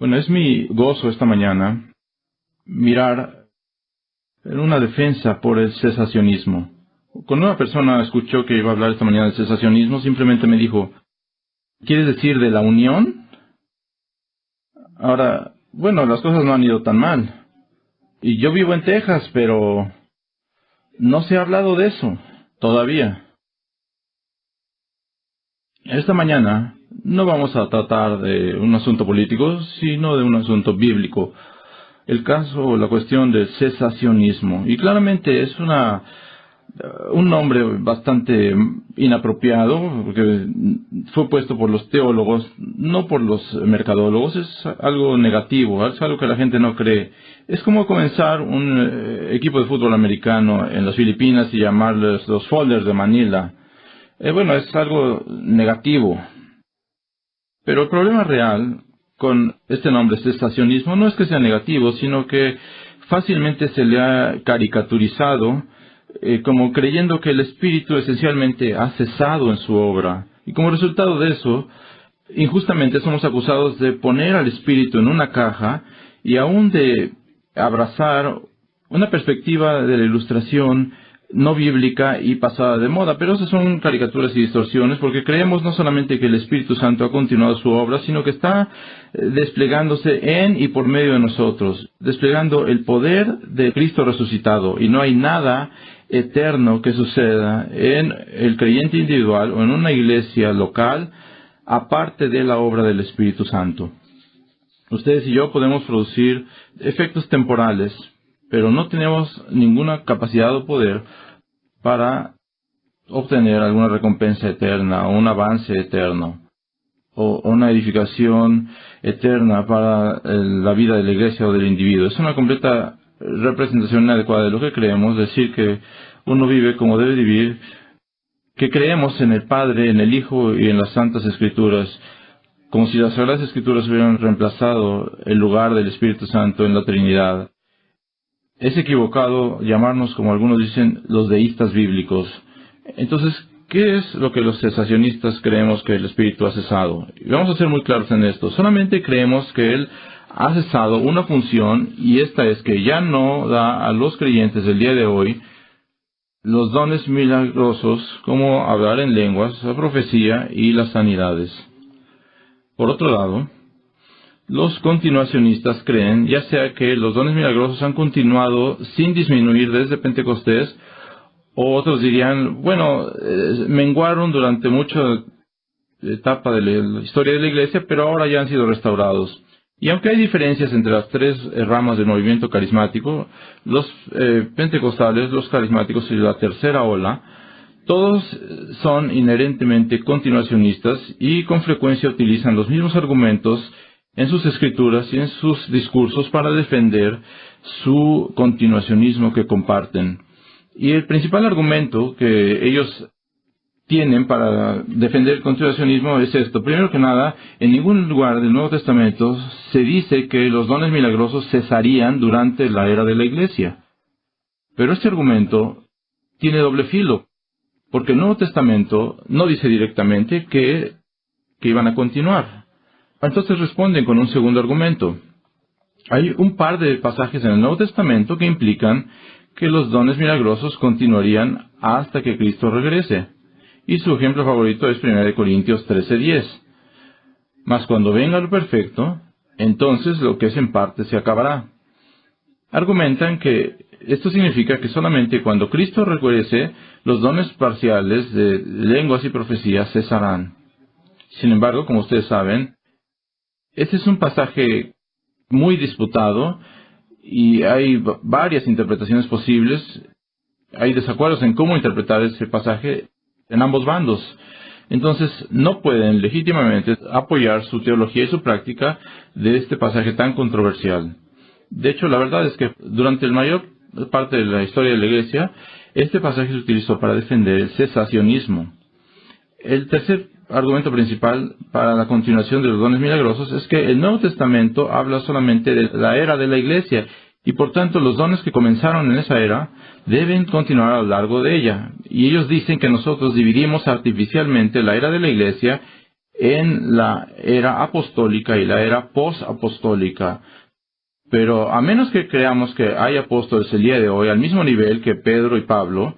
Bueno, es mi gozo esta mañana mirar en una defensa por el cesacionismo. Cuando una persona escuchó que iba a hablar esta mañana del cesacionismo, simplemente me dijo, ¿quieres decir de la unión? Ahora, bueno, las cosas no han ido tan mal. Y yo vivo en Texas, pero no se ha hablado de eso todavía. Esta mañana no vamos a tratar de un asunto político, sino de un asunto bíblico. El caso o la cuestión del cesacionismo. Y claramente es un nombre bastante inapropiado, porque fue puesto por los teólogos, no por los mercadólogos. Es algo negativo, es algo que la gente no cree. Es como comenzar un equipo de fútbol americano en las Filipinas y llamarles los Folders de Manila. Bueno, es algo negativo. Pero el problema real con este nombre, cesacionismo, no es que sea negativo, sino que fácilmente se le ha caricaturizado como creyendo que el Espíritu esencialmente ha cesado en su obra. Y como resultado de eso, injustamente somos acusados de poner al Espíritu en una caja y aún de abrazar una perspectiva de la ilustración no bíblica y pasada de moda. Pero esas son caricaturas y distorsiones, porque creemos no solamente que el Espíritu Santo ha continuado su obra, sino que está desplegándose en y por medio de nosotros, desplegando el poder de Cristo resucitado. Y no hay nada eterno que suceda en el creyente individual o en una iglesia local aparte de la obra del Espíritu Santo. Ustedes y yo podemos producir efectos temporales, pero no tenemos ninguna capacidad o poder para obtener alguna recompensa eterna o un avance eterno o una edificación eterna para la vida de la iglesia o del individuo. Es una completa representación inadecuada de lo que creemos, decir que uno vive como debe vivir, que creemos en el Padre, en el Hijo y en las Santas Escrituras, como si las Sagradas Escrituras hubieran reemplazado el lugar del Espíritu Santo en la Trinidad. Es equivocado llamarnos, como algunos dicen, los deístas bíblicos. Entonces, ¿qué es lo que los cesacionistas creemos que el Espíritu ha cesado? Y vamos a ser muy claros en esto. Solamente creemos que Él ha cesado una función, y esta es que ya no da a los creyentes del día de hoy los dones milagrosos como hablar en lenguas, la profecía y las sanidades. Por otro lado, los continuacionistas creen, ya sea que los dones milagrosos han continuado sin disminuir desde Pentecostés, o otros dirían, bueno, menguaron durante mucha etapa de la historia de la iglesia, pero ahora ya han sido restaurados. Y aunque hay diferencias entre las tres ramas del movimiento carismático, los pentecostales, los carismáticos y la tercera ola, todos son inherentemente continuacionistas y con frecuencia utilizan los mismos argumentos en sus escrituras y en sus discursos para defender su continuacionismo que comparten. Y el principal argumento que ellos tienen para defender el continuacionismo es esto. Primero que nada, en ningún lugar del Nuevo Testamento se dice que los dones milagrosos cesarían durante la era de la iglesia. Pero este argumento tiene doble filo, porque el Nuevo Testamento no dice directamente que iban a continuar. Entonces responden con un segundo argumento. Hay un par de pasajes en el Nuevo Testamento que implican que los dones milagrosos continuarían hasta que Cristo regrese. Y su ejemplo favorito es 1 Corintios 13:10. Mas cuando venga lo perfecto, entonces lo que es en parte se acabará. Argumentan que esto significa que solamente cuando Cristo regrese, los dones parciales de lenguas y profecías cesarán. Sin embargo, como ustedes saben, este es un pasaje muy disputado y hay varias interpretaciones posibles. Hay desacuerdos en cómo interpretar ese pasaje en ambos bandos. Entonces, no pueden legítimamente apoyar su teología y su práctica de este pasaje tan controversial. De hecho, la verdad es que durante la mayor parte de la historia de la Iglesia, este pasaje se utilizó para defender el cesacionismo. El tercer argumento principal para la continuación de los dones milagrosos es que el Nuevo Testamento habla solamente de la era de la Iglesia, y por tanto los dones que comenzaron en esa era deben continuar a lo largo de ella. Y ellos dicen que nosotros dividimos artificialmente la era de la Iglesia en la era apostólica y la era post-apostólica. Pero a menos que creamos que hay apóstoles el día de hoy al mismo nivel que Pedro y Pablo,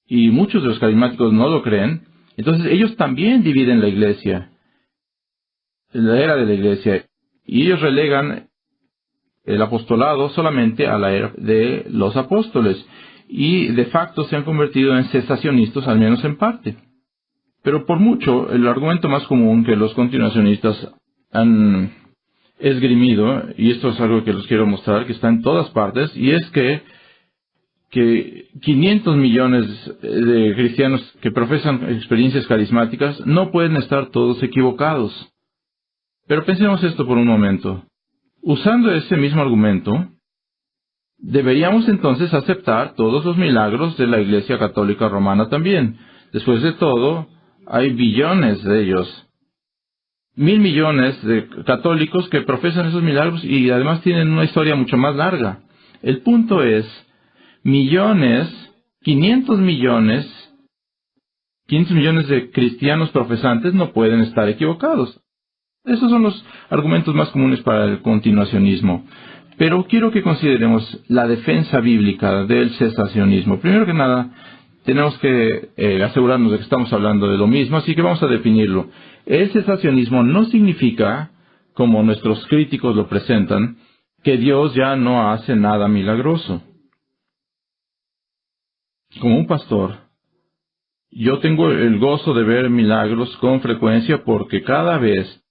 y muchos de los carismáticos no lo creen, entonces ellos también dividen la iglesia, la era de la iglesia, y ellos relegan el apostolado solamente a la era de los apóstoles, y de facto se han convertido en cesacionistas, al menos en parte. Pero por mucho, el argumento más común que los continuacionistas han esgrimido, y esto es algo que les quiero mostrar, que está en todas partes, y es que 500 millones de cristianos que profesan experiencias carismáticas no pueden estar todos equivocados. Pero pensemos esto por un momento. Usando ese mismo argumento, deberíamos entonces aceptar todos los milagros de la Iglesia Católica Romana también. Después de todo, hay billones de ellos. 1.000 millones de católicos que profesan esos milagros y además tienen una historia mucho más larga. El punto es, 500 millones de cristianos profesantes no pueden estar equivocados. Esos son los argumentos más comunes para el continuacionismo. Pero quiero que consideremos la defensa bíblica del cesacionismo. Primero que nada, tenemos que asegurarnos de que estamos hablando de lo mismo, así que vamos a definirlo. El cesacionismo no significa, como nuestros críticos lo presentan, que Dios ya no hace nada milagroso. Como un pastor, yo tengo el gozo de ver milagros con frecuencia porque cada vez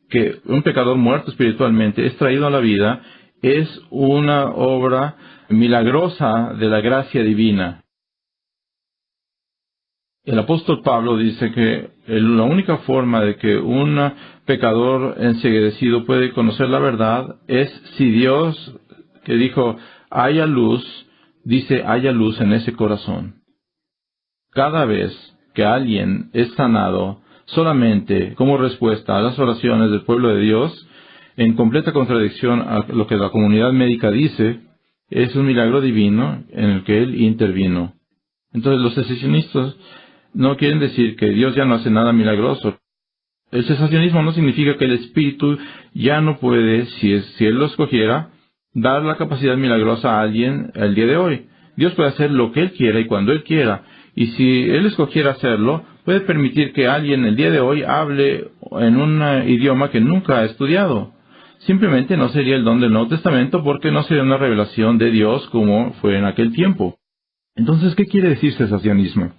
que un pecador muerto espiritualmente es traído a la vida, es una obra milagrosa de la gracia divina. El apóstol Pablo dice que la única forma de que un pecador enceguecido puede conocer la verdad es si Dios, que dijo, haya luz, dice, haya luz en ese corazón. Cada vez que alguien es sanado solamente como respuesta a las oraciones del pueblo de Dios, en completa contradicción a lo que la comunidad médica dice, es un milagro divino en el que Él intervino. Entonces los cesacionistas no quieren decir que Dios ya no hace nada milagroso. El cesacionismo no significa que el Espíritu ya no puede, si Él lo escogiera, dar la capacidad milagrosa a alguien el día de hoy. Dios puede hacer lo que Él quiera y cuando Él quiera. Y si Él escogiera hacerlo, puede permitir que alguien el día de hoy hable en un idioma que nunca ha estudiado. Simplemente no sería el don del Nuevo Testamento porque no sería una revelación de Dios como fue en aquel tiempo. Entonces, ¿qué quiere decir cesacionismo?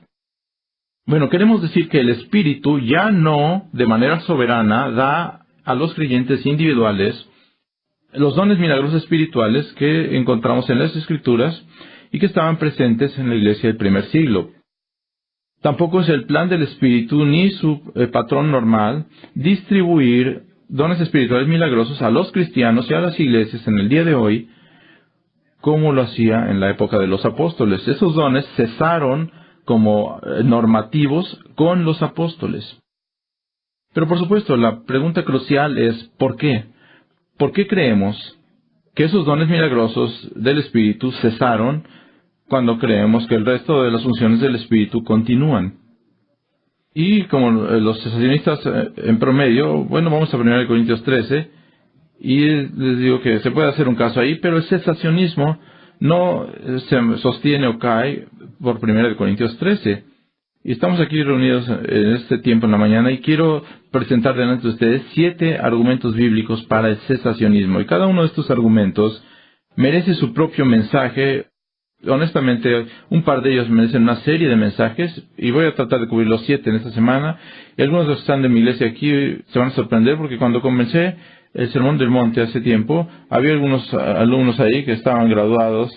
Bueno, queremos decir que el Espíritu ya no, de manera soberana, da a los creyentes individuales los dones milagrosos espirituales que encontramos en las Escrituras y que estaban presentes en la iglesia del primer siglo. Tampoco es el plan del Espíritu ni su patrón normal distribuir dones espirituales milagrosos a los cristianos y a las iglesias en el día de hoy, como lo hacía en la época de los apóstoles. Esos dones cesaron como normativos con los apóstoles. Pero por supuesto, la pregunta crucial es ¿por qué? ¿Por qué creemos que esos dones milagrosos del Espíritu cesaron cuando creemos que el resto de las funciones del Espíritu continúan? Y como los cesacionistas en promedio, bueno, vamos a 1 Corintios 13, y les digo que se puede hacer un caso ahí, pero el cesacionismo no se sostiene o cae por 1 Corintios 13. Y estamos aquí reunidos en este tiempo en la mañana y quiero presentar delante de ustedes 7 argumentos bíblicos para el cesacionismo. Y cada uno de estos argumentos merece su propio mensaje. Honestamente, un par de ellos merecen una serie de mensajes y voy a tratar de cubrir los 7 en esta semana. Y algunos de los que están de mi iglesia aquí se van a sorprender porque cuando comencé el Sermón del Monte hace tiempo, había algunos alumnos ahí que estaban graduados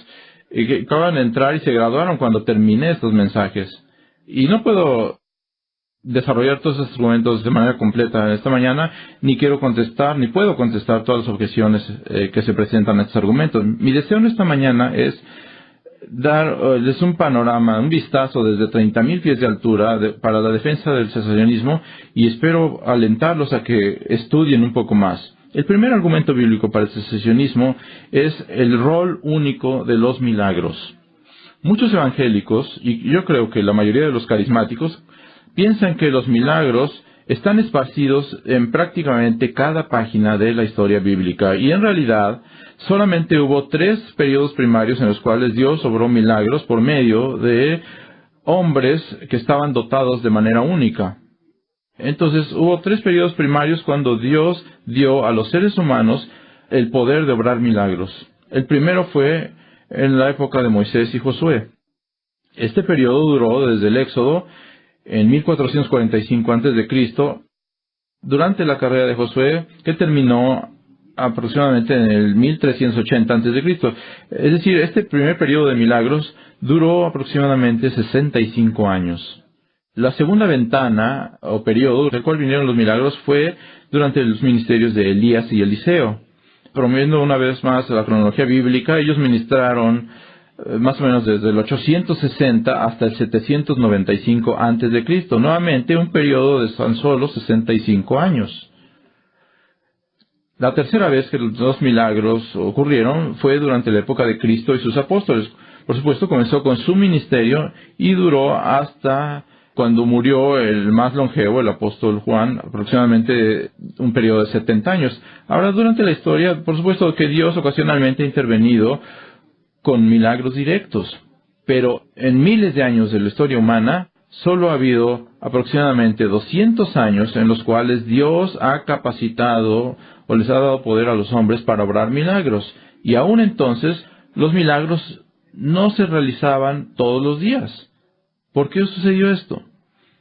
y que acaban de entrar y se graduaron cuando terminé estos mensajes. Y no puedo desarrollar todos estos argumentos de manera completa en esta mañana, ni quiero contestar, ni puedo contestar todas las objeciones que se presentan a estos argumentos. Mi deseo en esta mañana es darles un panorama, un vistazo desde 30,000 pies de altura para la defensa del cesacionismo y espero alentarlos a que estudien un poco más. El primer argumento bíblico para el cesacionismo es el rol único de los milagros. Muchos evangélicos, y yo creo que la mayoría de los carismáticos, piensan que los milagros están esparcidos en prácticamente cada página de la historia bíblica. Y en realidad, solamente hubo 3 periodos primarios en los cuales Dios obró milagros por medio de hombres que estaban dotados de manera única. Entonces, hubo 3 periodos primarios cuando Dios dio a los seres humanos el poder de obrar milagros. El primero fue en la época de Moisés y Josué. Este periodo duró desde el Éxodo en 1445 a.C., durante la carrera de Josué, que terminó aproximadamente en el 1380 a.C. Es decir, este primer periodo de milagros duró aproximadamente 65 años. La segunda ventana o periodo del cual vinieron los milagros fue durante los ministerios de Elías y Eliseo. Promoviendo una vez más la cronología bíblica, ellos ministraron más o menos desde el 860 hasta el 795 a.C. Nuevamente un periodo de tan solo 65 años. La tercera vez que los 2 milagros ocurrieron fue durante la época de Cristo y sus apóstoles. Por supuesto, comenzó con su ministerio y duró hasta cuando murió el más longevo, el apóstol Juan, aproximadamente un periodo de 70 años. Ahora, durante la historia, por supuesto que Dios ocasionalmente ha intervenido con milagros directos, pero en miles de años de la historia humana, solo ha habido aproximadamente 200 años en los cuales Dios ha capacitado o les ha dado poder a los hombres para obrar milagros. Y aún entonces, los milagros no se realizaban todos los días. ¿Por qué sucedió esto?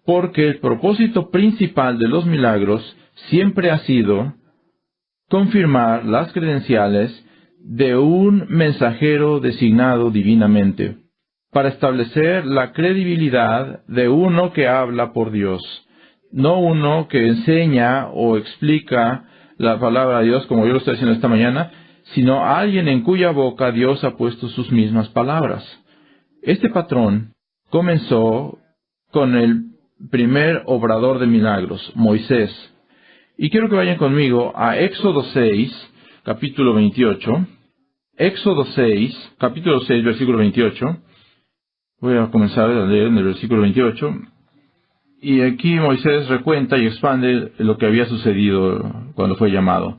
Porque el propósito principal de los milagros siempre ha sido confirmar las credenciales de un mensajero designado divinamente, para establecer la credibilidad de uno que habla por Dios, no uno que enseña o explica la palabra de Dios como yo lo estoy haciendo esta mañana, sino alguien en cuya boca Dios ha puesto sus mismas palabras. Este patrón comenzó con el primer obrador de milagros, Moisés. Y quiero que vayan conmigo a Éxodo 6, capítulo 28. Éxodo 6, capítulo 6, versículo 28. Voy a comenzar a leer en el versículo 28. Y aquí Moisés recuenta y expande lo que había sucedido cuando fue llamado.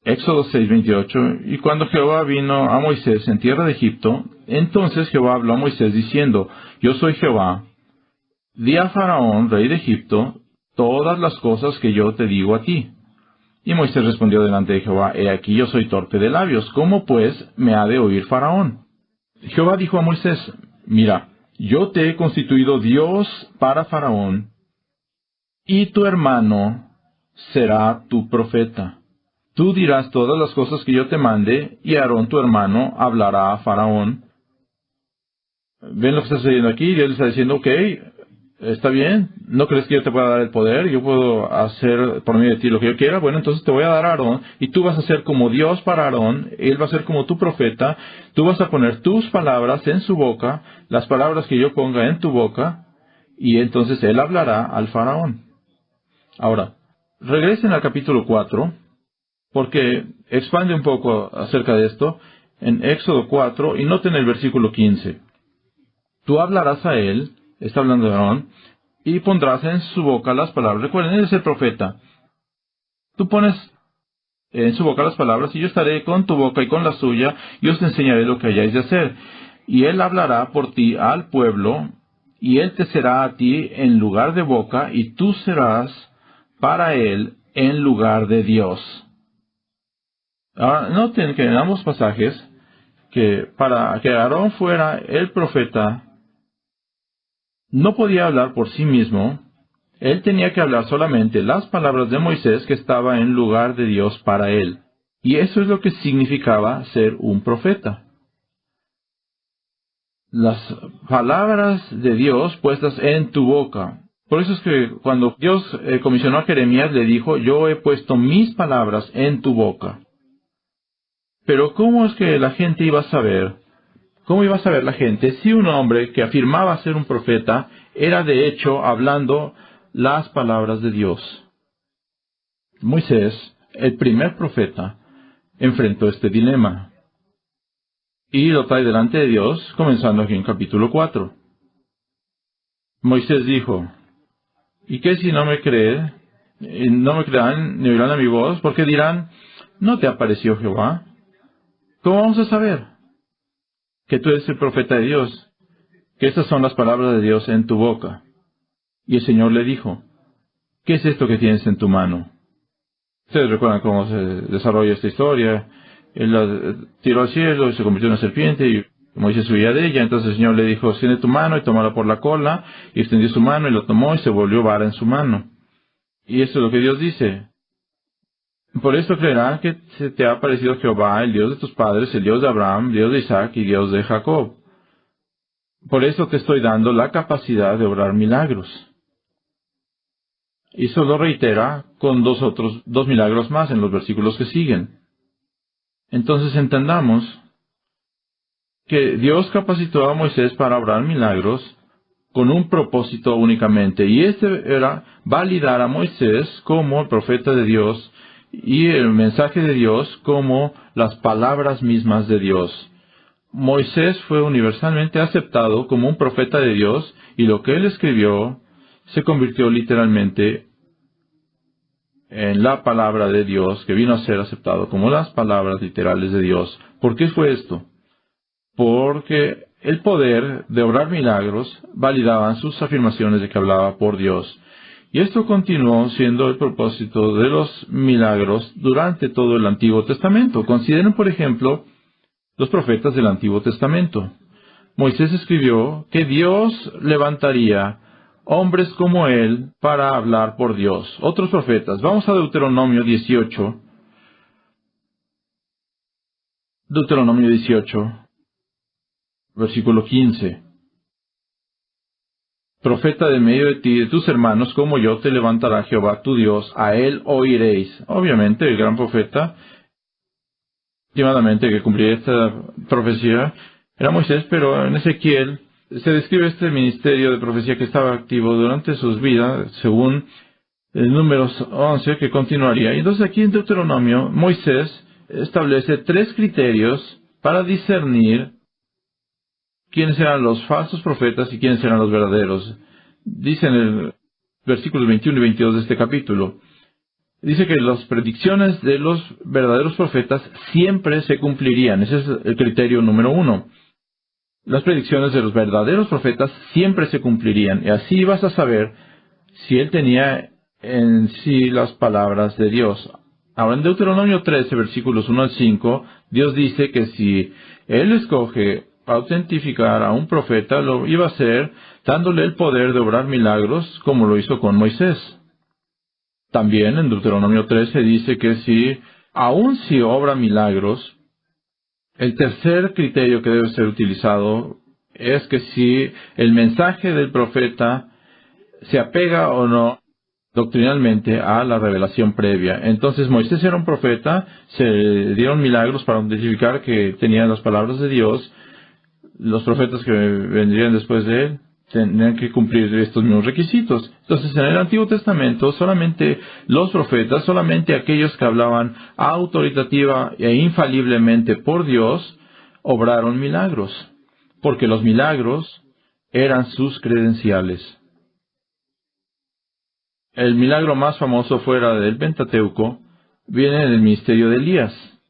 Éxodo 6, 28. Y cuando Jehová vino a Moisés en tierra de Egipto, entonces Jehová habló a Moisés diciendo: Yo soy Jehová. Di a Faraón, rey de Egipto, todas las cosas que yo te digo a ti. Y Moisés respondió delante de Jehová: He aquí yo soy torpe de labios, ¿cómo pues me ha de oír Faraón? Jehová dijo a Moisés: Mira, yo te he constituido Dios para Faraón, y tu hermano será tu profeta. Tú dirás todas las cosas que yo te mande, y Aarón tu hermano hablará a Faraón. ¿Ven lo que está sucediendo aquí? Y él está diciendo: ok, está bien, ¿no crees que yo te pueda dar el poder? Yo puedo hacer por medio de ti lo que yo quiera. Bueno, entonces te voy a dar a Aarón, y tú vas a ser como Dios para Aarón, él va a ser como tu profeta, tú vas a poner tus palabras en su boca, las palabras que yo ponga en tu boca, y entonces él hablará al Faraón. Ahora, regresen al capítulo 4, porque expande un poco acerca de esto, en Éxodo 4, y noten el versículo 15. Tú hablarás a él, está hablando de Aarón, y pondrás en su boca las palabras. Recuerden, él es el profeta. Tú pones en su boca las palabras, y yo estaré con tu boca y con la suya, y os enseñaré lo que hayáis de hacer. Y él hablará por ti al pueblo, y él te será a ti en lugar de boca, y tú serás para él en lugar de Dios. Ahora, noten que en ambos pasajes, que para que Aarón fuera el profeta, no podía hablar por sí mismo. Él tenía que hablar solamente las palabras de Moisés, que estaba en lugar de Dios para él. Y eso es lo que significaba ser un profeta. Las palabras de Dios puestas en tu boca. Por eso es que cuando Dios comisionó a Jeremías, le dijo: yo he puesto mis palabras en tu boca. Pero ¿cómo es que la gente iba a saber? ¿Cómo iba a saber la gente si un hombre que afirmaba ser un profeta era de hecho hablando las palabras de Dios? Moisés, el primer profeta, enfrentó este dilema y lo trae delante de Dios, comenzando aquí en capítulo 4. Moisés dijo: ¿Y qué si no me creen? No me creerán ni oirán a mi voz, porque dirán, ¿no te apareció Jehová? ¿Cómo vamos a saber que tú eres el profeta de Dios? Que estas son las palabras de Dios en tu boca. Y el Señor le dijo, ¿qué es esto que tienes en tu mano? Ustedes recuerdan cómo se desarrolla esta historia. Él la tiró al cielo y se convirtió en una serpiente y Moisés huía de ella. Entonces el Señor le dijo, extiende tu mano y tómala por la cola. Y extendió su mano y lo tomó y se volvió vara en su mano. Y esto es lo que Dios dice. Por esto creerán que se te ha aparecido Jehová, el Dios de tus padres, el Dios de Abraham, Dios de Isaac y Dios de Jacob. Por eso te estoy dando la capacidad de obrar milagros. Y eso lo reitera con dos milagros más en los versículos que siguen. Entonces entendamos que Dios capacitó a Moisés para obrar milagros con un propósito únicamente, y este era validar a Moisés como el profeta de Dios y el mensaje de Dios como las palabras mismas de Dios. Moisés fue universalmente aceptado como un profeta de Dios, y lo que él escribió se convirtió literalmente en la palabra de Dios, que vino a ser aceptado como las palabras literales de Dios. ¿Por qué fue esto? Porque el poder de obrar milagros validaban sus afirmaciones de que hablaba por Dios. Y esto continuó siendo el propósito de los milagros durante todo el Antiguo Testamento. Consideren, por ejemplo, los profetas del Antiguo Testamento. Moisés escribió que Dios levantaría hombres como él para hablar por Dios. Otros profetas. Vamos a Deuteronomio 18. Deuteronomio 18, versículo 15. Profeta de medio de ti y de tus hermanos, como yo, te levantará Jehová tu Dios, a él oiréis. Obviamente, el gran profeta, últimamente que cumpliría esta profecía, era Moisés, pero en Ezequiel se describe este ministerio de profecía que estaba activo durante sus vidas, según el Números 11, que continuaría. Y entonces aquí en Deuteronomio, Moisés establece 3 criterios para discernir quiénes eran los falsos profetas y quiénes eran los verdaderos. Dice en el versículos 21 y 22 de este capítulo, dice que las predicciones de los verdaderos profetas siempre se cumplirían. Ese es el criterio número 1. Las predicciones de los verdaderos profetas siempre se cumplirían. Y así vas a saber si él tenía en sí las palabras de Dios. Ahora en Deuteronomio 13, versículos 1 al 5, Dios dice que si él escoge autentificar a un profeta, lo iba a hacer dándole el poder de obrar milagros como lo hizo con Moisés. También en Deuteronomio 13 dice que aun si obra milagros, el tercer criterio que debe ser utilizado es que si el mensaje del profeta se apega o no doctrinalmente a la revelación previa. Entonces Moisés era un profeta, se dieron milagros para identificar que tenía las palabras de Dios. Los profetas que vendrían después de él tenían que cumplir estos mismos requisitos. Entonces, en el Antiguo Testamento, solamente los profetas, solamente aquellos que hablaban autoritativa e infaliblemente por Dios, obraron milagros, porque los milagros eran sus credenciales. El milagro más famoso fuera del Pentateuco viene del ministerio de Elías.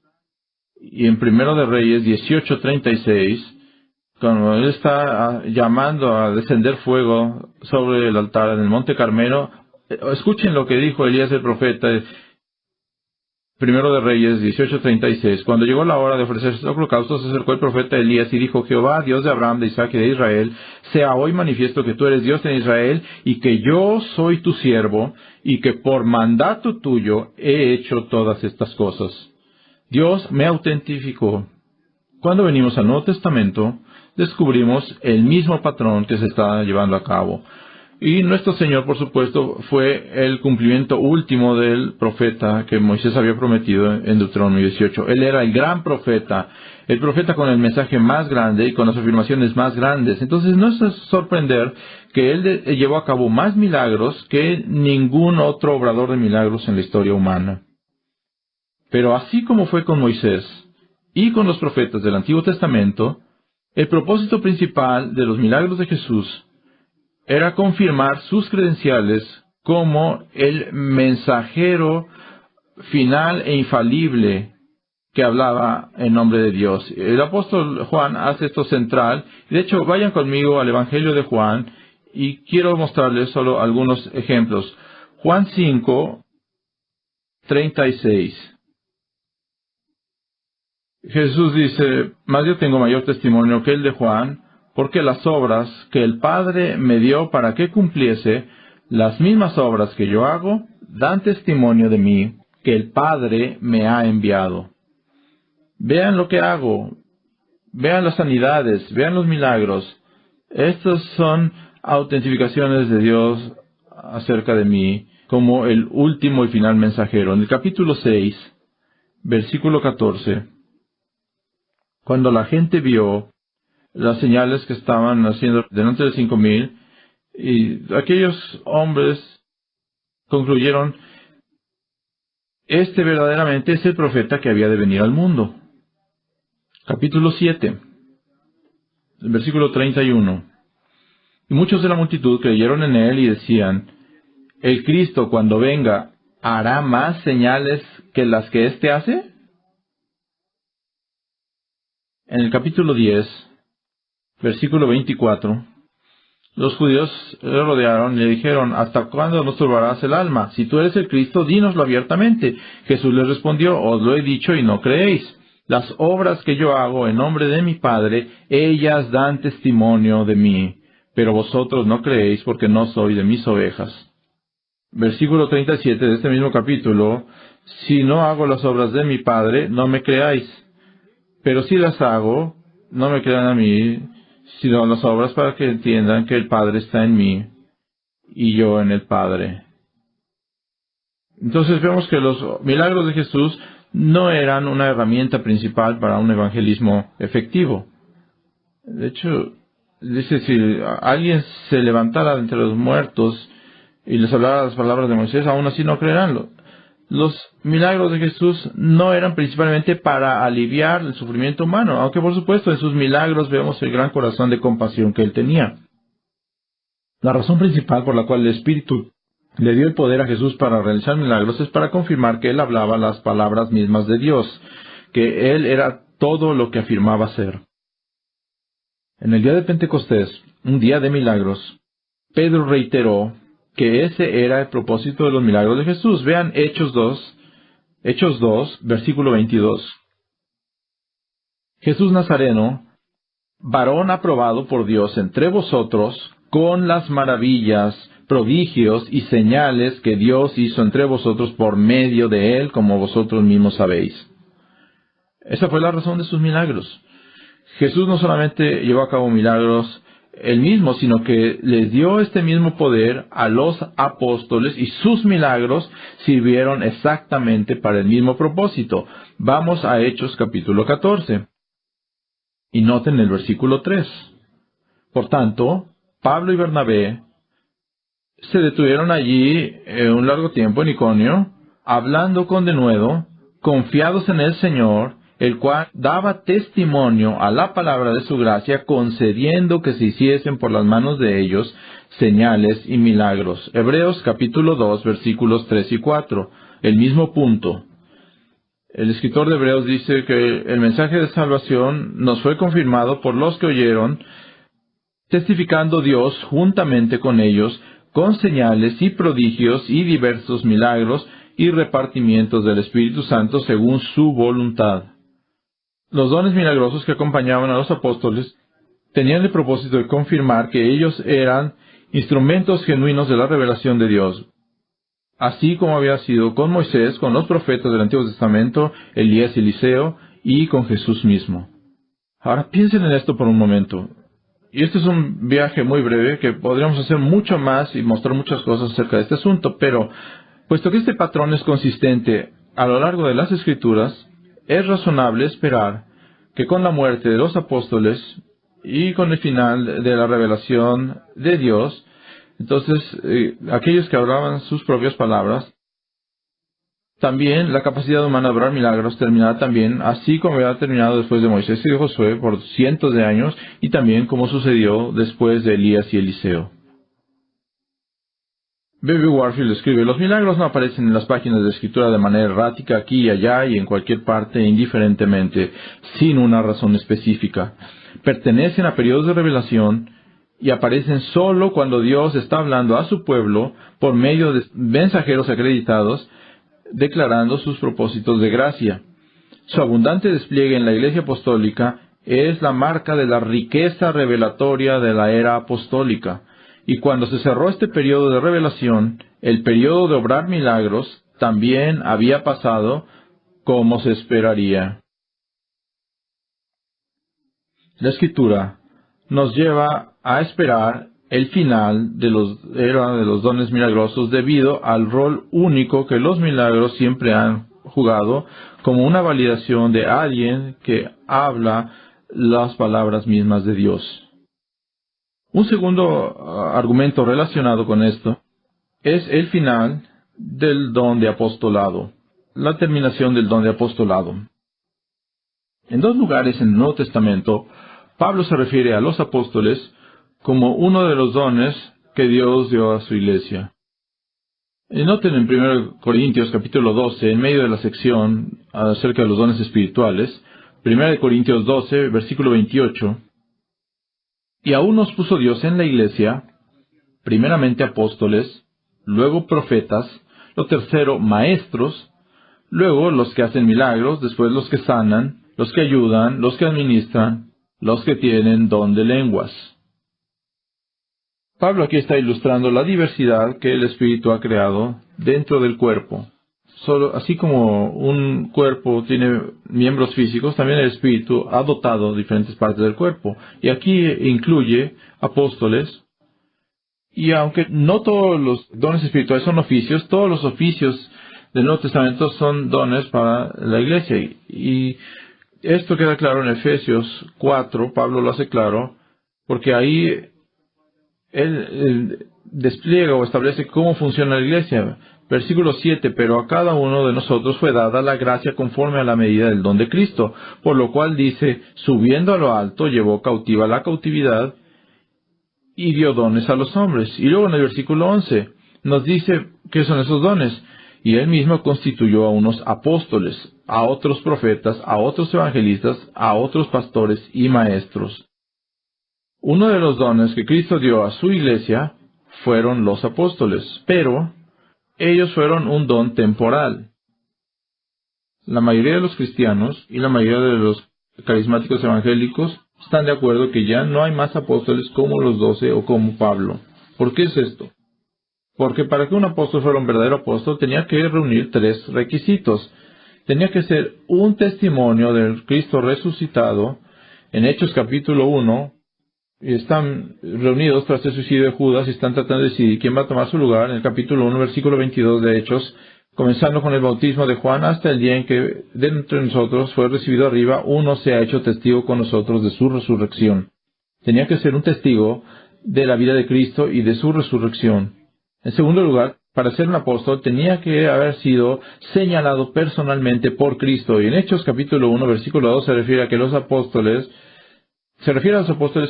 Y en Primero de Reyes 18:36, cuando él está llamando a descender fuego sobre el altar en el Monte Carmelo, escuchen lo que dijo Elías el profeta. Primero de Reyes 18:36. Cuando llegó la hora de ofrecer sus holocaustos, se acercó el profeta Elías y dijo: Jehová, Dios de Abraham, de Isaac y de Israel, sea hoy manifiesto que tú eres Dios en Israel y que yo soy tu siervo y que por mandato tuyo he hecho todas estas cosas. Dios me autentificó. Cuando venimos al Nuevo Testamento, descubrimos el mismo patrón que se está llevando a cabo. Y nuestro Señor, por supuesto, fue el cumplimiento último del profeta que Moisés había prometido en Deuteronomio 18. Él era el gran profeta, el profeta con el mensaje más grande y con las afirmaciones más grandes. Entonces no es sorprender que él llevó a cabo más milagros que ningún otro obrador de milagros en la historia humana. Pero así como fue con Moisés y con los profetas del Antiguo Testamento, el propósito principal de los milagros de Jesús era confirmar sus credenciales como el mensajero final e infalible que hablaba en nombre de Dios. El apóstol Juan hace esto central. De hecho, vayan conmigo al Evangelio de Juan y quiero mostrarles solo algunos ejemplos. Juan 5:36. Jesús dice: mas yo tengo mayor testimonio que el de Juan, porque las obras que el Padre me dio para que cumpliese, las mismas obras que yo hago, dan testimonio de mí, que el Padre me ha enviado. Vean lo que hago, vean las sanidades, vean los milagros. Estas son autentificaciones de Dios acerca de mí, como el último y final mensajero. En el capítulo 6, versículo 14, cuando la gente vio las señales que estaban haciendo delante de 5,000, y aquellos hombres concluyeron: este verdaderamente es el profeta que había de venir al mundo. Capítulo 7, versículo 31. Y muchos de la multitud creyeron en él y decían: ¿el Cristo, cuando venga, hará más señales que las que éste hace? En el capítulo 10, versículo 24, los judíos le rodearon y le dijeron: ¿hasta cuándo nos turbarás el alma? Si tú eres el Cristo, dínoslo abiertamente. Jesús les respondió: os lo he dicho y no creéis. Las obras que yo hago en nombre de mi Padre, ellas dan testimonio de mí, pero vosotros no creéis porque no sois de mis ovejas. Versículo 37 de este mismo capítulo: si no hago las obras de mi Padre, no me creáis. Pero si las hago, no me crean a mí, sino las obras, para que entiendan que el Padre está en mí y yo en el Padre. Entonces vemos que los milagros de Jesús no eran una herramienta principal para un evangelismo efectivo. De hecho, dice: si alguien se levantara de entre los muertos y les hablara las palabras de Moisés, aún así no creerán. Los milagros de Jesús no eran principalmente para aliviar el sufrimiento humano, aunque por supuesto en sus milagros vemos el gran corazón de compasión que él tenía. La razón principal por la cual el Espíritu le dio el poder a Jesús para realizar milagros es para confirmar que él hablaba las palabras mismas de Dios, que él era todo lo que afirmaba ser. En el día de Pentecostés, un día de milagros, Pedro reiteró que ese era el propósito de los milagros de Jesús. Vean Hechos 2, versículo 22. Jesús Nazareno, varón aprobado por Dios entre vosotros, con las maravillas, prodigios y señales que Dios hizo entre vosotros por medio de él, como vosotros mismos sabéis. Esa fue la razón de sus milagros. Jesús no solamente llevó a cabo milagros él mismo, sino que les dio este mismo poder a los apóstoles, y sus milagros sirvieron exactamente para el mismo propósito. Vamos a Hechos capítulo 14. Y noten el versículo 3. Por tanto, Pablo y Bernabé se detuvieron allí un largo tiempo en Iconio, hablando con denuedo, confiados en el Señor, el cual daba testimonio a la palabra de su gracia, concediendo que se hiciesen por las manos de ellos señales y milagros. Hebreos capítulo 2, versículos 3 y 4, el mismo punto. El escritor de Hebreos dice que el mensaje de salvación nos fue confirmado por los que oyeron, testificando Dios juntamente con ellos, con señales y prodigios y diversos milagros y repartimientos del Espíritu Santo según su voluntad. Los dones milagrosos que acompañaban a los apóstoles tenían el propósito de confirmar que ellos eran instrumentos genuinos de la revelación de Dios, así como había sido con Moisés, con los profetas del Antiguo Testamento, Elías y Eliseo, y con Jesús mismo. Ahora piensen en esto por un momento. Y este es un viaje muy breve que podríamos hacer mucho más y mostrar muchas cosas acerca de este asunto, pero puesto que este patrón es consistente a lo largo de las Escrituras, es razonable esperar que con la muerte de los apóstoles y con el final de la revelación de Dios, entonces aquellos que hablaban sus propias palabras, también la capacidad humana de obrar milagros terminará también, así como había terminado después de Moisés y de Josué por cientos de años, y también como sucedió después de Elías y Eliseo. B.B. Warfield escribe: los milagros no aparecen en las páginas de escritura de manera errática aquí y allá y en cualquier parte indiferentemente, sin una razón específica. Pertenecen a periodos de revelación y aparecen solo cuando Dios está hablando a su pueblo por medio de mensajeros acreditados, declarando sus propósitos de gracia. Su abundante despliegue en la Iglesia apostólica es la marca de la riqueza revelatoria de la era apostólica. Y cuando se cerró este periodo de revelación, el periodo de obrar milagros también había pasado como se esperaría. La Escritura nos lleva a esperar el final de los dones milagrosos debido al rol único que los milagros siempre han jugado como una validación de alguien que habla las palabras mismas de Dios. Un segundo argumento relacionado con esto es el final del don de apostolado, la terminación del don de apostolado. En dos lugares en el Nuevo Testamento, Pablo se refiere a los apóstoles como uno de los dones que Dios dio a su iglesia. Y noten en 1 Corintios capítulo 12, en medio de la sección acerca de los dones espirituales, 1 Corintios 12, versículo 28, y aún nos puso Dios en la iglesia, primeramente apóstoles, luego profetas, lo tercero maestros, luego los que hacen milagros, después los que sanan, los que ayudan, los que administran, los que tienen don de lenguas. Pablo aquí está ilustrando la diversidad que el Espíritu ha creado dentro del cuerpo. Así como un cuerpo tiene miembros físicos, también el Espíritu ha dotado diferentes partes del cuerpo. Y aquí incluye apóstoles. Y aunque no todos los dones espirituales son oficios, todos los oficios del Nuevo Testamento son dones para la iglesia. Y esto queda claro en Efesios 4, Pablo lo hace claro, porque ahí él despliega o establece cómo funciona la iglesia. Versículo 7, pero a cada uno de nosotros fue dada la gracia conforme a la medida del don de Cristo, por lo cual dice, subiendo a lo alto, llevó cautiva la cautividad y dio dones a los hombres. Y luego en el versículo 11 nos dice qué son esos dones. Y él mismo constituyó a unos apóstoles, a otros profetas, a otros evangelistas, a otros pastores y maestros. Uno de los dones que Cristo dio a su iglesia fueron los apóstoles, pero ellos fueron un don temporal. La mayoría de los cristianos y la mayoría de los carismáticos evangélicos están de acuerdo que ya no hay más apóstoles como los 12 o como Pablo. ¿Por qué es esto? Porque para que un apóstol fuera un verdadero apóstol tenía que reunir 3 requisitos. Tenía que ser un testimonio del Cristo resucitado. En Hechos capítulo 1, y están reunidos tras el suicidio de Judas y están tratando de decidir quién va a tomar su lugar. En el capítulo 1, versículo 22 de Hechos, comenzando con el bautismo de Juan hasta el día en que de entre nosotros fue recibido arriba, uno se ha hecho testigo con nosotros de su resurrección. Tenía que ser un testigo de la vida de Cristo y de su resurrección. En segundo lugar, para ser un apóstol tenía que haber sido señalado personalmente por Cristo. Y en Hechos capítulo 1, versículo 2 se refiere a que los apóstoles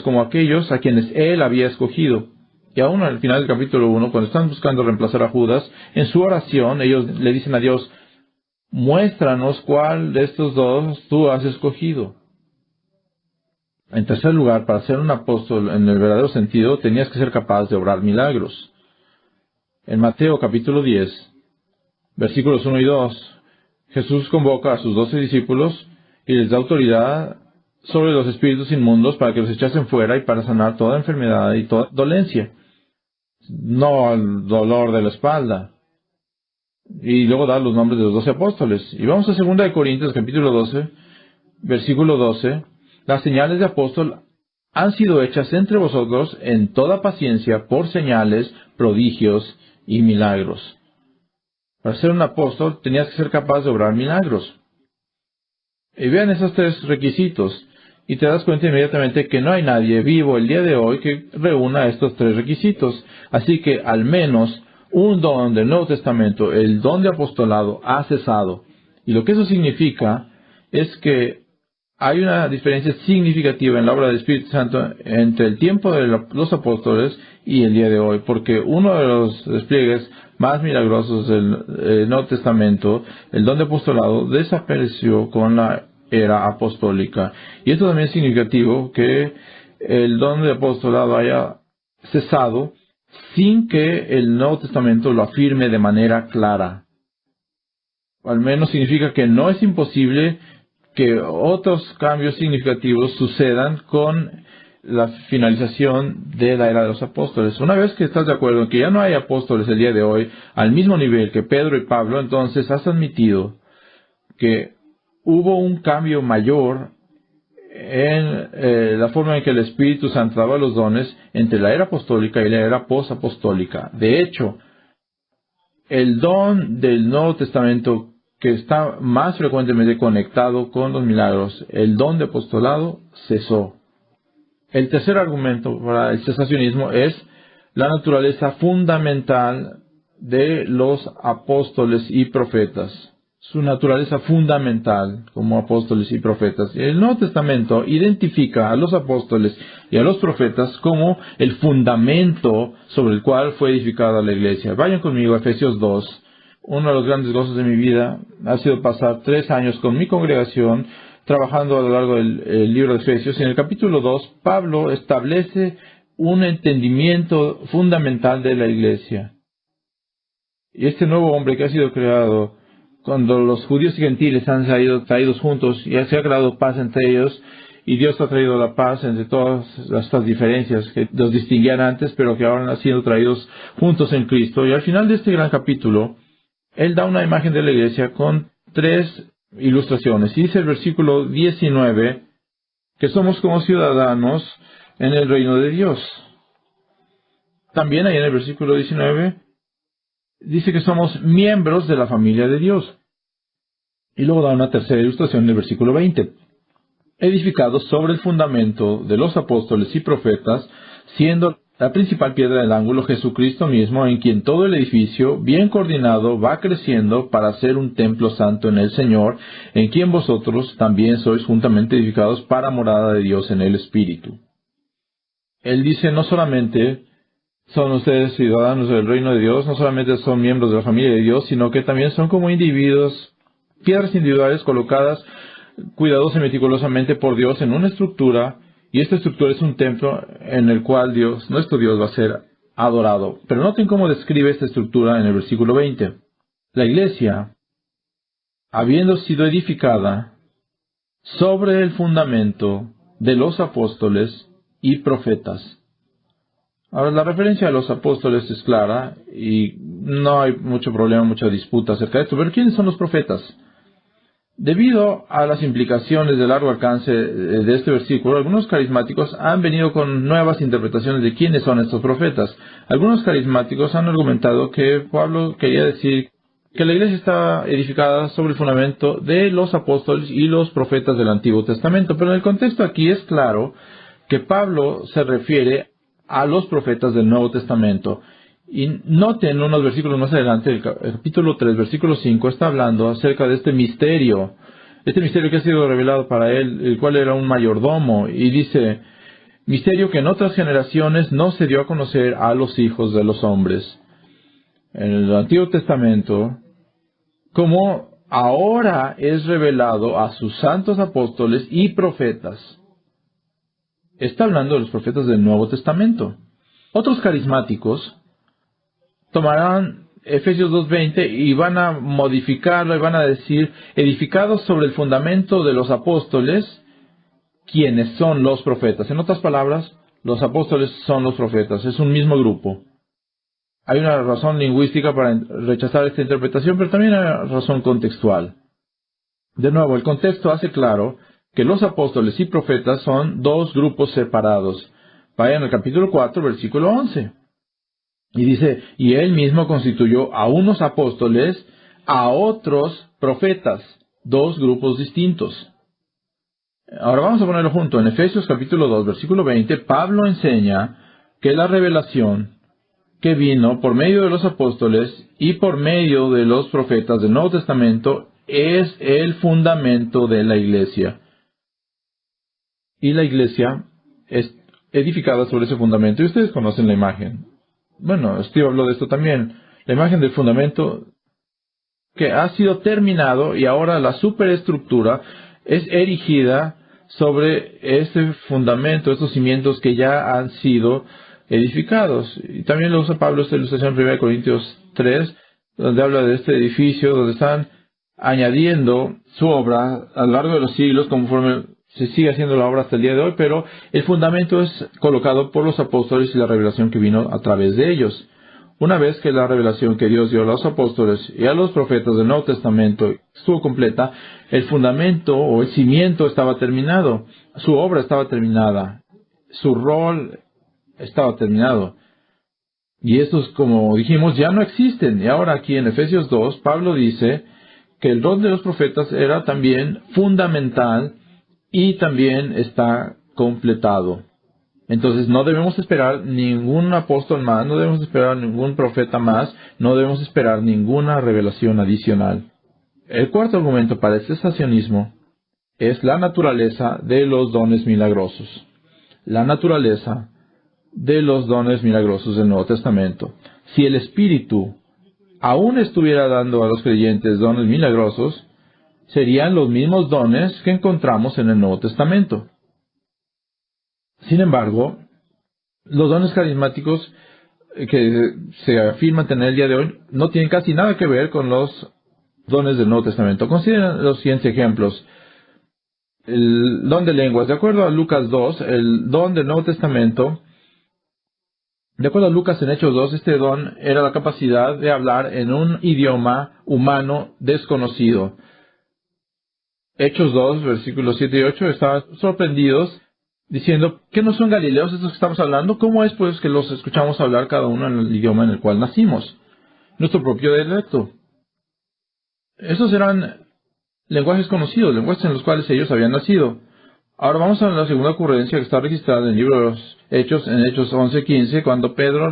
como aquellos a quienes Él había escogido. Y aún al final del capítulo 1, cuando están buscando reemplazar a Judas, en su oración ellos le dicen a Dios, muéstranos cuál de estos dos tú has escogido. En tercer lugar, para ser un apóstol en el verdadero sentido, tenías que ser capaz de obrar milagros. En Mateo capítulo 10, versículos 1 y 2, Jesús convoca a sus 12 discípulos y les da autoridad sobre los espíritus inmundos para que los echasen fuera y para sanar toda enfermedad y toda dolencia. No el dolor de la espalda. Y luego da los nombres de los 12 apóstoles. Y vamos a 2 Corintios capítulo 12, versículo 12. Las señales de apóstol han sido hechas entre vosotros en toda paciencia por señales, prodigios y milagros. Para ser un apóstol tenías que ser capaz de obrar milagros. Y vean esos 3 requisitos. Y te das cuenta inmediatamente que no hay nadie vivo el día de hoy que reúna estos 3 requisitos. Así que al menos un don del Nuevo Testamento, el don de apostolado, ha cesado. Y lo que eso significa es que hay una diferencia significativa en la obra del Espíritu Santo entre el tiempo de los apóstoles y el día de hoy, porque uno de los despliegues más milagrosos del Nuevo Testamento, el don de apostolado, desapareció con la era apostólica. Y esto también es significativo, que el don de apostolado haya cesado sin que el Nuevo Testamento lo afirme de manera clara. Al menos significa que no es imposible que otros cambios significativos sucedan con la finalización de la era de los apóstoles. Una vez que estás de acuerdo en que ya no hay apóstoles el día de hoy al mismo nivel que Pedro y Pablo, entonces has admitido que hubo un cambio mayor en la forma en que el Espíritu Santo daba los dones entre la era apostólica y la era posapostólica. De hecho, el don del Nuevo Testamento, que está más frecuentemente conectado con los milagros, el don de apostolado, cesó. El tercer argumento para el cesacionismo es la naturaleza fundamental de los apóstoles y profetas. Su naturaleza fundamental como apóstoles y profetas. El Nuevo Testamento identifica a los apóstoles y a los profetas como el fundamento sobre el cual fue edificada la iglesia. Vayan conmigo a Efesios 2. Uno de los grandes gozos de mi vida ha sido pasar 3 años con mi congregación trabajando a lo largo del libro de Efesios. En el capítulo 2, Pablo establece un entendimiento fundamental de la iglesia. Y este nuevo hombre que ha sido creado, cuando los judíos y gentiles han sido traídos juntos y se ha creado paz entre ellos, y Dios ha traído la paz entre todas estas diferencias que los distinguían antes, pero que ahora han sido traídos juntos en Cristo. Y al final de este gran capítulo, él da una imagen de la iglesia con 3 ilustraciones. Y dice el versículo 19 que somos como ciudadanos en el reino de Dios. También ahí en el versículo 19 dice que somos miembros de la familia de Dios. Y luego da una tercera ilustración en el versículo 20. Edificados sobre el fundamento de los apóstoles y profetas, siendo la principal piedra del ángulo Jesucristo mismo, en quien todo el edificio, bien coordinado, va creciendo para ser un templo santo en el Señor, en quien vosotros también sois juntamente edificados para morada de Dios en el Espíritu. Él dice, no solamente son ustedes ciudadanos del reino de Dios, no solamente son miembros de la familia de Dios, sino que también son como individuos, piedras individuales colocadas cuidadosa y meticulosamente por Dios en una estructura, y esta estructura es un templo en el cual Dios, nuestro Dios, va a ser adorado. Pero noten cómo describe esta estructura en el versículo 20. La iglesia, habiendo sido edificada sobre el fundamento de los apóstoles y profetas. Ahora, la referencia a los apóstoles es clara y no hay mucho problema, mucha disputa acerca de esto. Pero ¿quiénes son los profetas? Debido a las implicaciones de largo alcance de este versículo, algunos carismáticos han venido con nuevas interpretaciones de quiénes son estos profetas. Algunos carismáticos han argumentado que Pablo quería decir que la iglesia está edificada sobre el fundamento de los apóstoles y los profetas del Antiguo Testamento. Pero en el contexto aquí es claro que Pablo se refiere a los profetas del Nuevo Testamento. Y noten unos versículos más adelante, el capítulo 3, versículo 5, está hablando acerca de este misterio que ha sido revelado para él, el cual era un mayordomo, y dice, misterio que en otras generaciones no se dio a conocer a los hijos de los hombres. En el Antiguo Testamento, como ahora es revelado a sus santos apóstoles y profetas. Está hablando de los profetas del Nuevo Testamento. Otros carismáticos tomarán Efesios 2:20 y van a modificarlo y van a decir, edificados sobre el fundamento de los apóstoles, quienes son los profetas. En otras palabras, los apóstoles son los profetas, es un mismo grupo. Hay una razón lingüística para rechazar esta interpretación, pero también hay una razón contextual. De nuevo, el contexto hace claro que los apóstoles y profetas son 2 grupos separados. Vayan al capítulo 4, versículo 11. Y dice, y él mismo constituyó a unos apóstoles, a otros profetas, 2 grupos distintos. Ahora vamos a ponerlo junto. En Efesios capítulo 2, versículo 20, Pablo enseña que la revelación que vino por medio de los apóstoles y por medio de los profetas del Nuevo Testamento es el fundamento de la iglesia. Y la iglesia es edificada sobre ese fundamento. Y ustedes conocen la imagen. Bueno, Steve habló de esto también. La imagen del fundamento que ha sido terminado y ahora la superestructura es erigida sobre ese fundamento, estos cimientos que ya han sido edificados. Y también lo usa Pablo esta ilustración en 1 Corintios 3, donde habla de este edificio, donde están añadiendo su obra a lo largo de los siglos, conforme se sigue haciendo la obra hasta el día de hoy, pero el fundamento es colocado por los apóstoles y la revelación que vino a través de ellos. Una vez que la revelación que Dios dio a los apóstoles y a los profetas del Nuevo Testamento estuvo completa, el fundamento o el cimiento estaba terminado, su obra estaba terminada, su rol estaba terminado. Y estos, como dijimos, ya no existen. Y ahora aquí en Efesios 2, Pablo dice que el rol de los profetas era también fundamental y también está completado. Entonces no debemos esperar ningún apóstol más, no debemos esperar ningún profeta más, no debemos esperar ninguna revelación adicional. El cuarto argumento para el cesacionismo es la naturaleza de los dones milagrosos. La naturaleza de los dones milagrosos del Nuevo Testamento. Si el Espíritu aún estuviera dando a los creyentes dones milagrosos, serían los mismos dones que encontramos en el Nuevo Testamento. Sin embargo, los dones carismáticos que se afirman tener el día de hoy no tienen casi nada que ver con los dones del Nuevo Testamento. Consideren los siguientes ejemplos. El don de lenguas. De acuerdo a Lucas 2, el don del Nuevo Testamento, de acuerdo a Lucas en Hechos 2, este don era la capacidad de hablar en un idioma humano desconocido. Hechos 2, versículos 7 y 8, estaban sorprendidos diciendo, ¿qué no son galileos estos que estamos hablando? ¿Cómo es pues que los escuchamos hablar cada uno en el idioma en el cual nacimos? Nuestro propio dialecto. Esos eran lenguajes conocidos, lenguajes en los cuales ellos habían nacido. Ahora vamos a la segunda ocurrencia que está registrada en el libro de los Hechos, en Hechos 11:15, cuando Pedro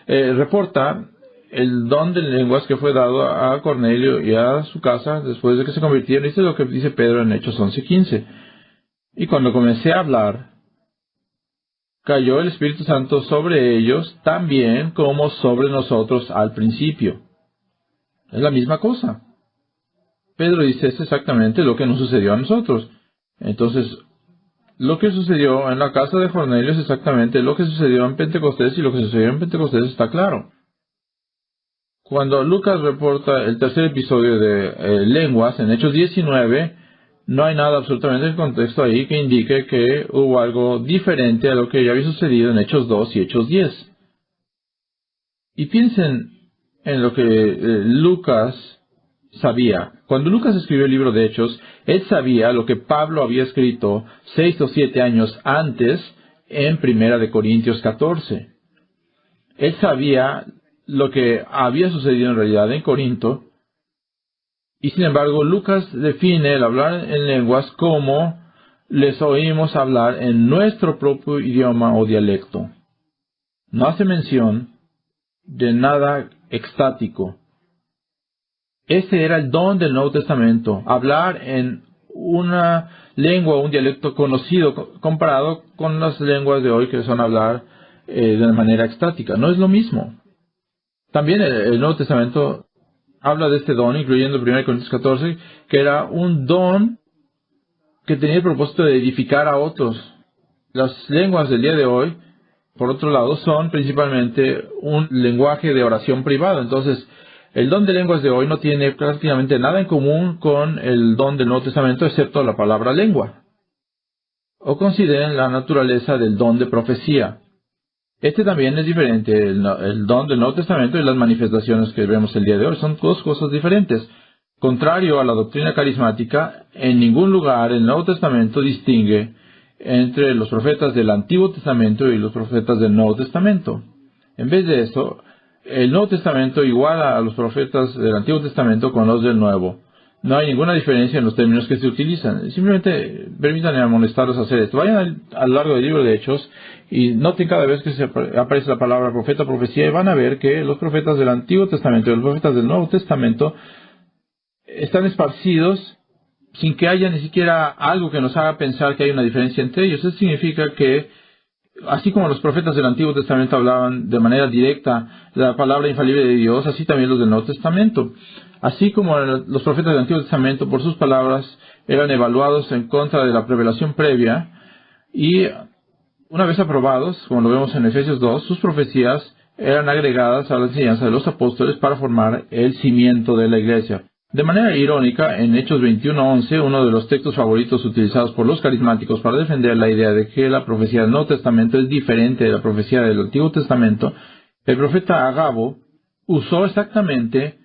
reporta el don de lenguas que fue dado a Cornelio y a su casa después de que se convirtieron. Esto es lo que dice Pedro en Hechos 11:15. Y cuando comencé a hablar, cayó el Espíritu Santo sobre ellos también como sobre nosotros al principio. Es la misma cosa. Pedro dice, es exactamente lo que nos sucedió a nosotros. Entonces, lo que sucedió en la casa de Cornelio es exactamente lo que sucedió en Pentecostés, y lo que sucedió en Pentecostés está claro. Cuando Lucas reporta el tercer episodio de lenguas en Hechos 19, no hay nada absolutamente en el contexto ahí que indique que hubo algo diferente a lo que ya había sucedido en Hechos 2 y Hechos 10. Y piensen en lo que Lucas sabía. Cuando Lucas escribió el libro de Hechos, él sabía lo que Pablo había escrito 6 o 7 años antes en 1 Corintios 14. Él sabía lo que había sucedido en realidad en Corinto. Y sin embargo, Lucas define el hablar en lenguas como les oímos hablar en nuestro propio idioma o dialecto. No hace mención de nada extático. Ese era el don del Nuevo Testamento, hablar en una lengua o un dialecto conocido comparado con las lenguas de hoy que son hablar de manera extática. No es lo mismo. También el Nuevo Testamento habla de este don, incluyendo 1 Corintios 14, que era un don que tenía el propósito de edificar a otros. Las lenguas del día de hoy, por otro lado, son principalmente un lenguaje de oración privado. Entonces, el don de lenguas de hoy no tiene prácticamente nada en común con el don del Nuevo Testamento, excepto la palabra lengua. O consideren la naturaleza del don de profecía. Este también es diferente, el don del Nuevo Testamento y las manifestaciones que vemos el día de hoy. Son dos cosas diferentes. Contrario a la doctrina carismática, en ningún lugar el Nuevo Testamento distingue entre los profetas del Antiguo Testamento y los profetas del Nuevo Testamento. En vez de eso, el Nuevo Testamento iguala a los profetas del Antiguo Testamento con los del Nuevo. No hay ninguna diferencia en los términos que se utilizan. Simplemente permítanme amonestarlos a hacer esto. Vayan a lo largo del libro de Hechos y noten cada vez que se aparece la palabra profeta, profecía, y van a ver que los profetas del Antiguo Testamento y los profetas del Nuevo Testamento están esparcidos sin que haya ni siquiera algo que nos haga pensar que hay una diferencia entre ellos. Eso significa que, así como los profetas del Antiguo Testamento hablaban de manera directa la palabra infalible de Dios, así también los del Nuevo Testamento. Así como los profetas del Antiguo Testamento, por sus palabras, eran evaluados en contra de la revelación previa, y una vez aprobados, como lo vemos en Efesios 2, sus profecías eran agregadas a la enseñanza de los apóstoles para formar el cimiento de la iglesia. De manera irónica, en Hechos 21:11, uno de los textos favoritos utilizados por los carismáticos para defender la idea de que la profecía del Nuevo Testamento es diferente de la profecía del Antiguo Testamento, el profeta Agabo usó exactamente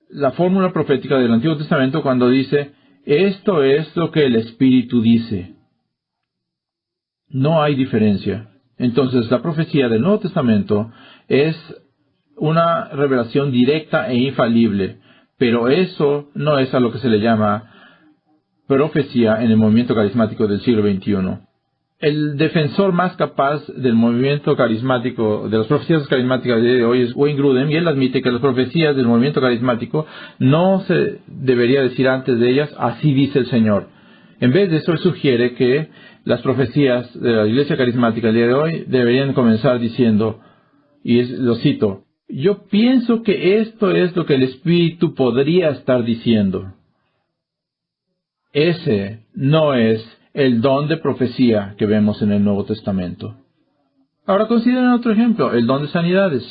la fórmula profética del Antiguo Testamento cuando dice: esto es lo que el Espíritu dice. No hay diferencia. Entonces, la profecía del Nuevo Testamento es una revelación directa e infalible, pero eso no es a lo que se le llama profecía en el movimiento carismático del siglo XXI. El defensor más capaz del movimiento carismático, de las profecías carismáticas de hoy, es Wayne Grudem, y él admite que las profecías del movimiento carismático no se debería decir antes de ellas: así dice el Señor. En vez de eso, él sugiere que las profecías de la iglesia carismática el día de hoy deberían comenzar diciendo, lo cito: yo pienso que esto es lo que el Espíritu podría estar diciendo. Ese no es el don de profecía que vemos en el Nuevo Testamento. Ahora consideren otro ejemplo, el don de sanidades.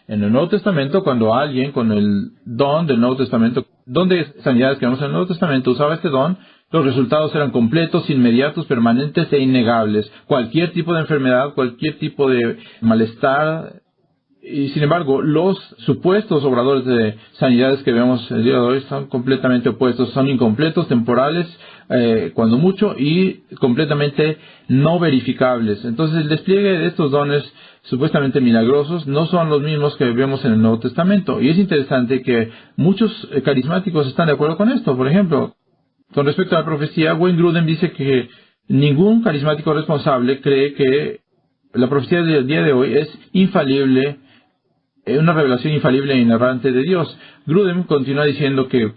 En el Nuevo Testamento, cuando alguien con el don del Nuevo Testamento, don de sanidades que vemos en el Nuevo Testamento, usaba este don, los resultados eran completos, inmediatos, permanentes e innegables. Cualquier tipo de enfermedad, cualquier tipo de malestar. Y sin embargo, los supuestos obradores de sanidades que vemos el día de hoy son completamente opuestos. Son incompletos, temporales, cuando mucho, y completamente no verificables. Entonces, el despliegue de estos dones supuestamente milagrosos no son los mismos que vemos en el Nuevo Testamento. Y es interesante que muchos carismáticos están de acuerdo con esto. Por ejemplo, con respecto a la profecía, Wayne Grudem dice que ningún carismático responsable cree que la profecía del día de hoy es infalible, una revelación infalible e inerrante de Dios. Grudem continúa diciendo que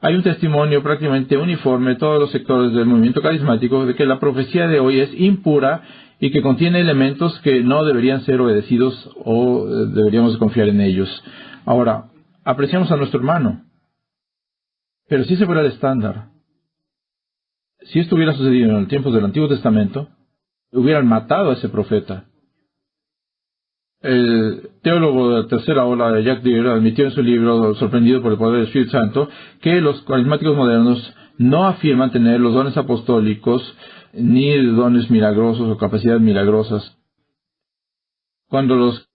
hay un testimonio prácticamente uniforme en todos los sectores del movimiento carismático de que la profecía de hoy es impura y que contiene elementos que no deberían ser obedecidos o deberíamos confiar en ellos. Ahora, apreciamos a nuestro hermano, pero si ese fuera el estándar, si esto hubiera sucedido en los tiempos del Antiguo Testamento, hubieran matado a ese profeta. El teólogo de la tercera ola, Jack Deere, admitió en su libro Sorprendido por el poder del Espíritu Santo que los carismáticos modernos no afirman tener los dones apostólicos ni dones milagrosos o capacidades milagrosas. Cuando los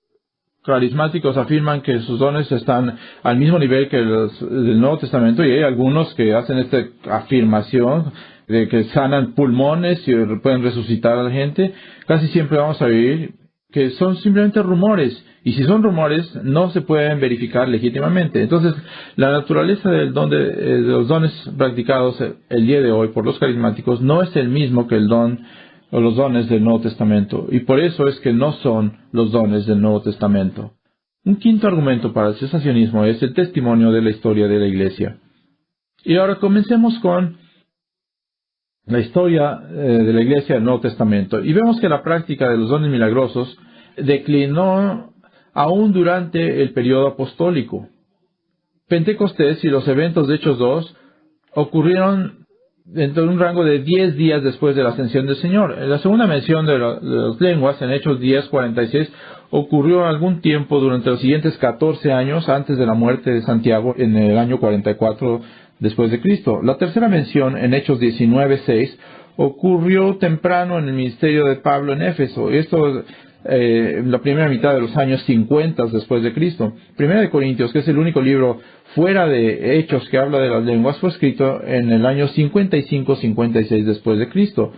carismáticos afirman que sus dones están al mismo nivel que los del Nuevo Testamento, y hay algunos que hacen esta afirmación de que sanan pulmones y pueden resucitar a la gente, casi siempre vamos a oír que son simplemente rumores, y si son rumores no se pueden verificar legítimamente. Entonces, la naturaleza del don de los dones practicados el día de hoy por los carismáticos no es el mismo que el don o los dones del Nuevo Testamento, y por eso es que no son los dones del Nuevo Testamento. Un quinto argumento para el cesacionismo es el testimonio de la historia de la Iglesia. Y ahora comencemos con la historia de la Iglesia del Nuevo Testamento. Y vemos que la práctica de los dones milagrosos declinó aún durante el periodo apostólico. Pentecostés y los eventos de Hechos 2 ocurrieron dentro de un rango de 10 días después de la ascensión del Señor. La segunda mención de las lenguas en Hechos 10:46 ocurrió algún tiempo durante los siguientes 14 años antes de la muerte de Santiago en el año 44 después de Cristo. La tercera mención en Hechos 19:6 ocurrió temprano en el ministerio de Pablo en Éfeso. Esto en la primera mitad de los años 50 después de Cristo. Primera de Corintios, que es el único libro fuera de Hechos que habla de las lenguas, fue escrito en el año 55-56 después de Cristo.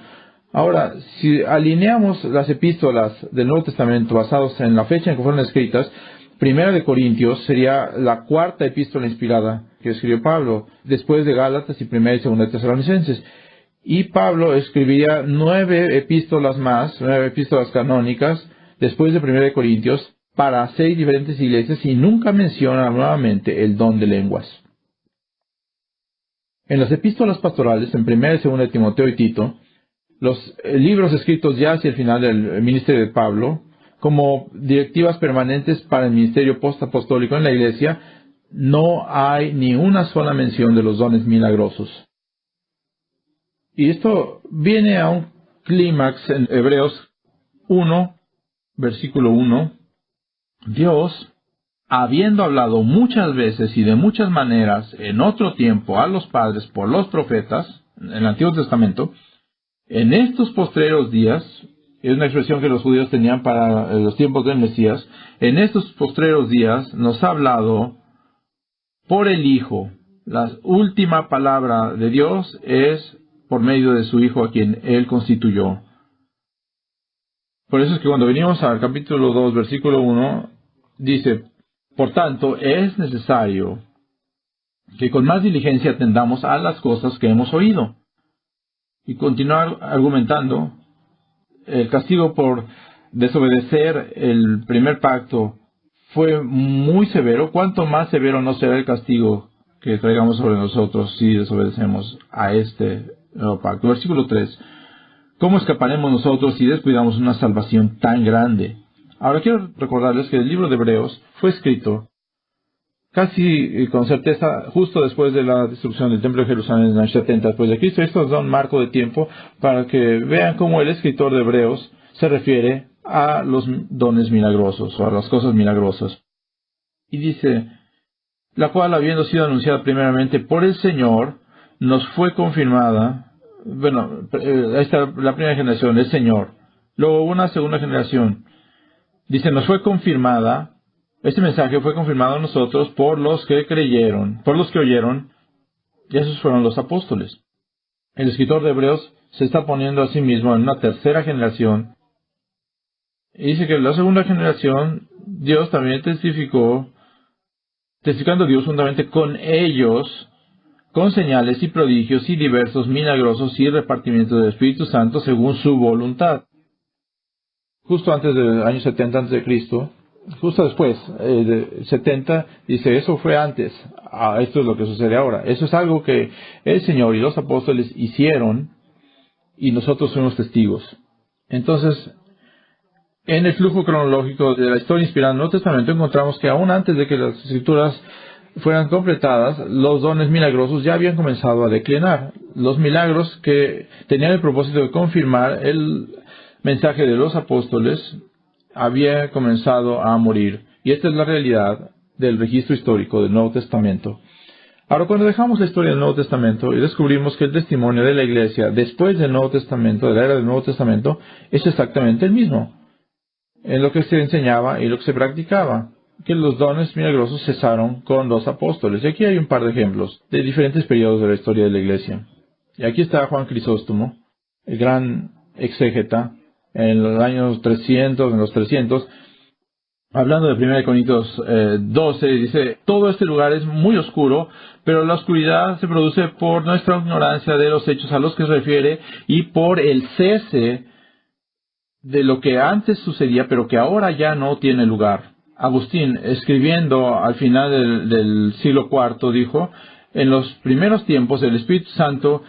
Ahora, si alineamos las epístolas del Nuevo Testamento basados en la fecha en que fueron escritas, Primera de Corintios sería la cuarta epístola inspirada que escribió Pablo, después de Gálatas y Primera y Segunda de Tesalonicenses. Y Pablo escribiría 9 epístolas más, 9 epístolas canónicas, después de Primera de Corintios, para 6 diferentes iglesias, y nunca menciona nuevamente el don de lenguas. En las epístolas pastorales, en 1 y 2 de Timoteo y Tito, los libros escritos ya hacia el final del ministerio de Pablo, como directivas permanentes para el ministerio postapostólico en la iglesia, no hay ni una sola mención de los dones milagrosos. Y esto viene a un clímax en Hebreos 1, versículo 1. Dios, habiendo hablado muchas veces y de muchas maneras en otro tiempo a los padres por los profetas, en el Antiguo Testamento, en estos postreros días, es una expresión que los judíos tenían para los tiempos del Mesías, en estos postreros días nos ha hablado por el Hijo. La última palabra de Dios es por medio de su Hijo a quien Él constituyó. Por eso es que cuando venimos al capítulo 2, versículo 1, dice, por tanto, es necesario que con más diligencia atendamos a las cosas que hemos oído. Y continuar argumentando, el castigo por desobedecer el primer pacto fue muy severo. ¿Cuánto más severo no será el castigo que traigamos sobre nosotros si desobedecemos a este nuevo pacto? Versículo 3. ¿Cómo escaparemos nosotros si descuidamos una salvación tan grande? Ahora quiero recordarles que el libro de Hebreos fue escrito casi con certeza justo después de la destrucción del Templo de Jerusalén en el año 70 después de Cristo. Esto da un marco de tiempo para que vean cómo el escritor de Hebreos se refiere a los dones milagrosos o a las cosas milagrosas. Y dice, la cual habiendo sido anunciada primeramente por el Señor, nos fue confirmada. Bueno, esta es la primera generación, el Señor. Luego una segunda generación. Dice, nos fue confirmada. Este mensaje fue confirmado a nosotros por los que creyeron, por los que oyeron, y esos fueron los apóstoles. El escritor de Hebreos se está poniendo a sí mismo en una tercera generación. Y dice que en la segunda generación, Dios también testificando Dios juntamente con ellos, con señales y prodigios y diversos milagrosos y repartimientos del Espíritu Santo según su voluntad. Justo antes del año 70 a.C., justo después de 70, dice, eso fue antes, esto es lo que sucede ahora. Eso es algo que el Señor y los apóstoles hicieron y nosotros somos testigos. Entonces, en el flujo cronológico de la historia inspirada en el Nuevo Testamento encontramos que aún antes de que las Escrituras fueran completadas, los dones milagrosos ya habían comenzado a declinar. Los milagros que tenían el propósito de confirmar el mensaje de los apóstoles había comenzado a morir. Y esta es la realidad del registro histórico del Nuevo Testamento. Ahora, cuando dejamos la historia del Nuevo Testamento y descubrimos que el testimonio de la Iglesia después del Nuevo Testamento, de la era del Nuevo Testamento, es exactamente el mismo, en lo que se enseñaba y lo que se practicaba, que los dones milagrosos cesaron con los apóstoles. Y aquí hay un par de ejemplos de diferentes periodos de la historia de la Iglesia. Y aquí está Juan Crisóstomo, el gran exégeta, en los años 300, en los 300, hablando de 1 Corintios 12, dice, todo este lugar es muy oscuro, pero la oscuridad se produce por nuestra ignorancia de los hechos a los que se refiere y por el cese de lo que antes sucedía, pero que ahora ya no tiene lugar. Agustín, escribiendo al final del siglo IV, dijo, en los primeros tiempos el Espíritu Santo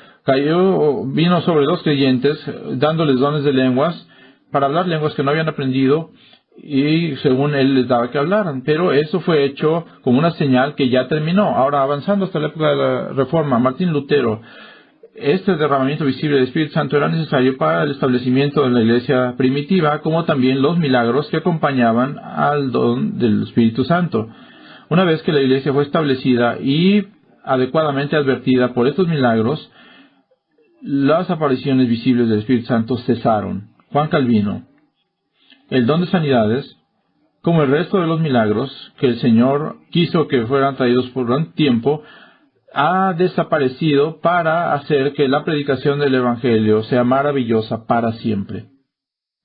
vino sobre los creyentes, dándoles dones de lenguas, para hablar lenguas que no habían aprendido, y según él les daba que hablaran. Pero eso fue hecho como una señal que ya terminó. Ahora, avanzando hasta la época de la Reforma, Martín Lutero, este derramamiento visible del Espíritu Santo era necesario para el establecimiento de la iglesia primitiva, como también los milagros que acompañaban al don del Espíritu Santo. Una vez que la iglesia fue establecida y adecuadamente advertida por estos milagros, las apariciones visibles del Espíritu Santo cesaron. Juan Calvino, el don de sanidades, como el resto de los milagros que el Señor quiso que fueran traídos por un tiempo, ha desaparecido para hacer que la predicación del Evangelio sea maravillosa para siempre.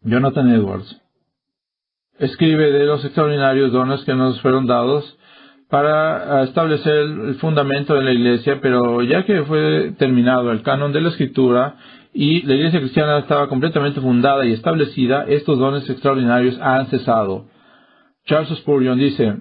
Jonathan Edwards escribe de los extraordinarios dones que nos fueron dados para establecer el fundamento de la iglesia, pero ya que fue terminado el canon de la Escritura y la iglesia cristiana estaba completamente fundada y establecida, estos dones extraordinarios han cesado. Charles Spurgeon dice,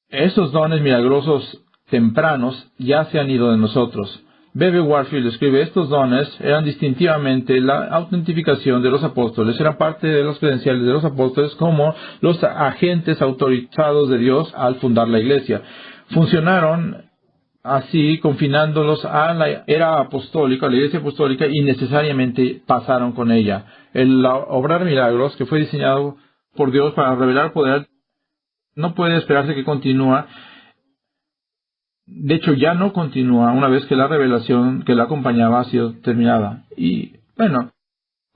esos dones milagrosos tempranos ya se han ido de nosotros. B.B. Warfield escribe, estos dones eran distintivamente la autentificación de los apóstoles, eran parte de los credenciales de los apóstoles como los agentes autorizados de Dios al fundar la iglesia. Funcionaron así confinándolos a la era apostólica, a la iglesia apostólica, y necesariamente pasaron con ella. El obrar milagros, que fue diseñado por Dios para revelar poder, no puede esperarse que continúe. De hecho, ya no continúa una vez que la revelación que la acompañaba ha sido terminada. Y, bueno,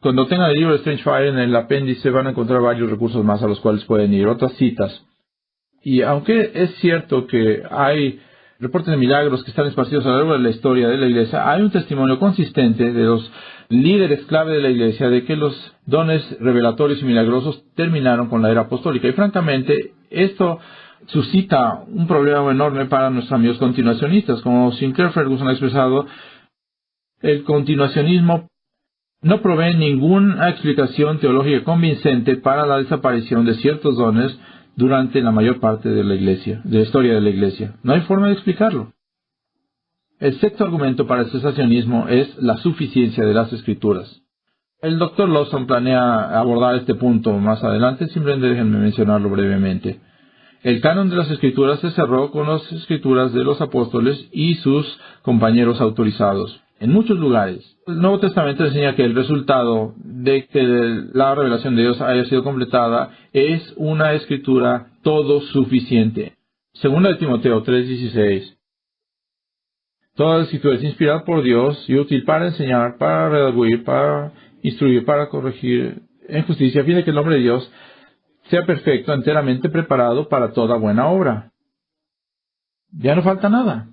cuando tengan el libro de Strange Fire en el apéndice van a encontrar varios recursos más a los cuales pueden ir, otras citas. Y aunque es cierto que hay reportes de milagros que están esparcidos a lo largo de la historia de la iglesia, hay un testimonio consistente de los líderes clave de la iglesia de que los dones revelatorios y milagrosos terminaron con la era apostólica. Y francamente, esto suscita un problema enorme para nuestros amigos continuacionistas. Como Sinclair Ferguson ha expresado, el continuacionismo no provee ninguna explicación teológica convincente para la desaparición de ciertos dones durante la mayor parte de la iglesia, de la historia de la iglesia. No hay forma de explicarlo. El sexto argumento para el cesacionismo es la suficiencia de las Escrituras. El Dr. Lawson planea abordar este punto más adelante, simplemente déjenme mencionarlo brevemente. El canon de las Escrituras se cerró con las Escrituras de los apóstoles y sus compañeros autorizados. En muchos lugares, el Nuevo Testamento enseña que el resultado de que la revelación de Dios haya sido completada es una Escritura todo suficiente. Segunda de Timoteo 3:16. Toda la Escritura es inspirada por Dios y útil para enseñar, para redarguir, para instruir, para corregir en justicia, a fin de que el hombre de Dios sea perfecto, enteramente preparado para toda buena obra. Ya no falta nada.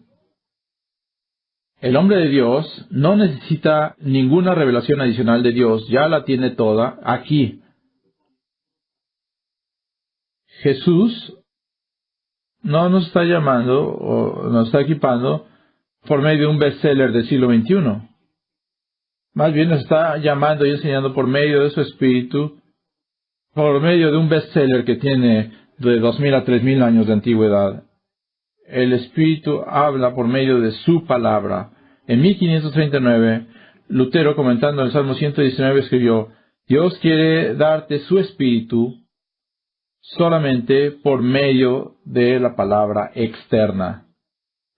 El hombre de Dios no necesita ninguna revelación adicional de Dios, ya la tiene toda aquí. Jesús no nos está llamando o nos está equipando por medio de un bestseller del siglo XXI. Más bien nos está llamando y enseñando por medio de su Espíritu, por medio de un bestseller que tiene de 2000 a 3000 años de antigüedad. El Espíritu habla por medio de su palabra. En 1539, Lutero, comentando el Salmo 119, escribió, Dios quiere darte su Espíritu solamente por medio de la palabra externa.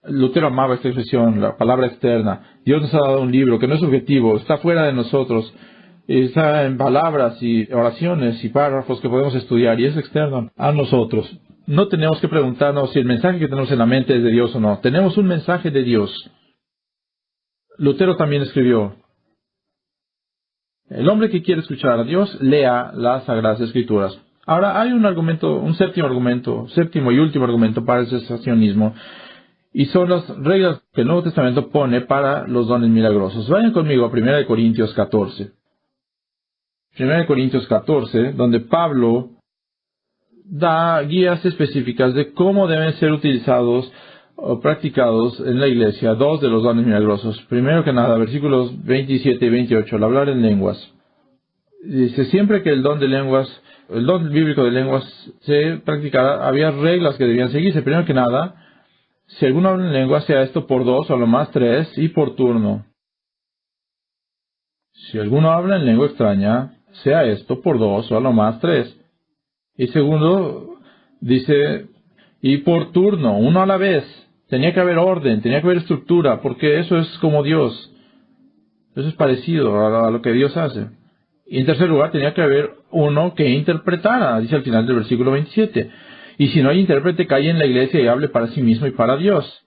Lutero amaba esta expresión, la palabra externa. Dios nos ha dado un libro que no es subjetivo, está fuera de nosotros, está en palabras y oraciones y párrafos que podemos estudiar y es externo a nosotros. No tenemos que preguntarnos si el mensaje que tenemos en la mente es de Dios o no. Tenemos un mensaje de Dios. Lutero también escribió, el hombre que quiere escuchar a Dios, lea las Sagradas Escrituras. Ahora hay un argumento, un séptimo y último argumento para el cesacionismo, y son las reglas que el Nuevo Testamento pone para los dones milagrosos. Vayan conmigo a 1 Corintios 14. 1 Corintios 14, donde Pablo da guías específicas de cómo deben ser utilizados o practicados en la iglesia dos de los dones milagrosos. Primero que nada, versículos 27 y 28, al hablar en lenguas. Dice, siempre que el don bíblico de lenguas se practicara, había reglas que debían seguirse. Primero que nada, si alguno habla en lengua, sea esto por 2 o a lo más 3 y por turno. Si alguno habla en lengua extraña, sea esto por 2 o a lo más 3. Y segundo, dice, y por turno, uno a la vez. Tenía que haber orden, tenía que haber estructura, porque eso es como Dios. Eso es parecido a lo que Dios hace. Y en tercer lugar, tenía que haber uno que interpretara, dice al final del versículo 27. Y si no hay intérprete, calle en la iglesia y hable para sí mismo y para Dios.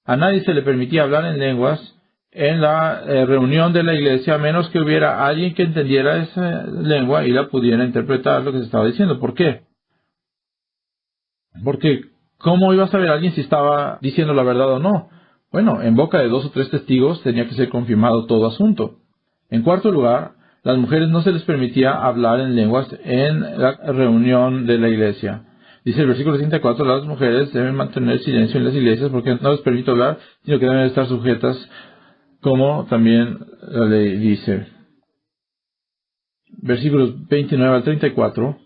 A nadie se le permitía hablar en lenguas en la reunión de la iglesia, a menos que hubiera alguien que entendiera esa lengua y la pudiera interpretar lo que se estaba diciendo. ¿Por qué? Porque, ¿cómo iba a saber alguien si estaba diciendo la verdad o no? Bueno, en boca de 2 o 3 testigos tenía que ser confirmado todo asunto. En cuarto lugar, las mujeres no se les permitía hablar en lenguas en la reunión de la iglesia. Dice el versículo 34, las mujeres deben mantener silencio en las iglesias porque no les permite hablar, sino que deben estar sujetas, como también la ley dice. Versículos 29 al 34.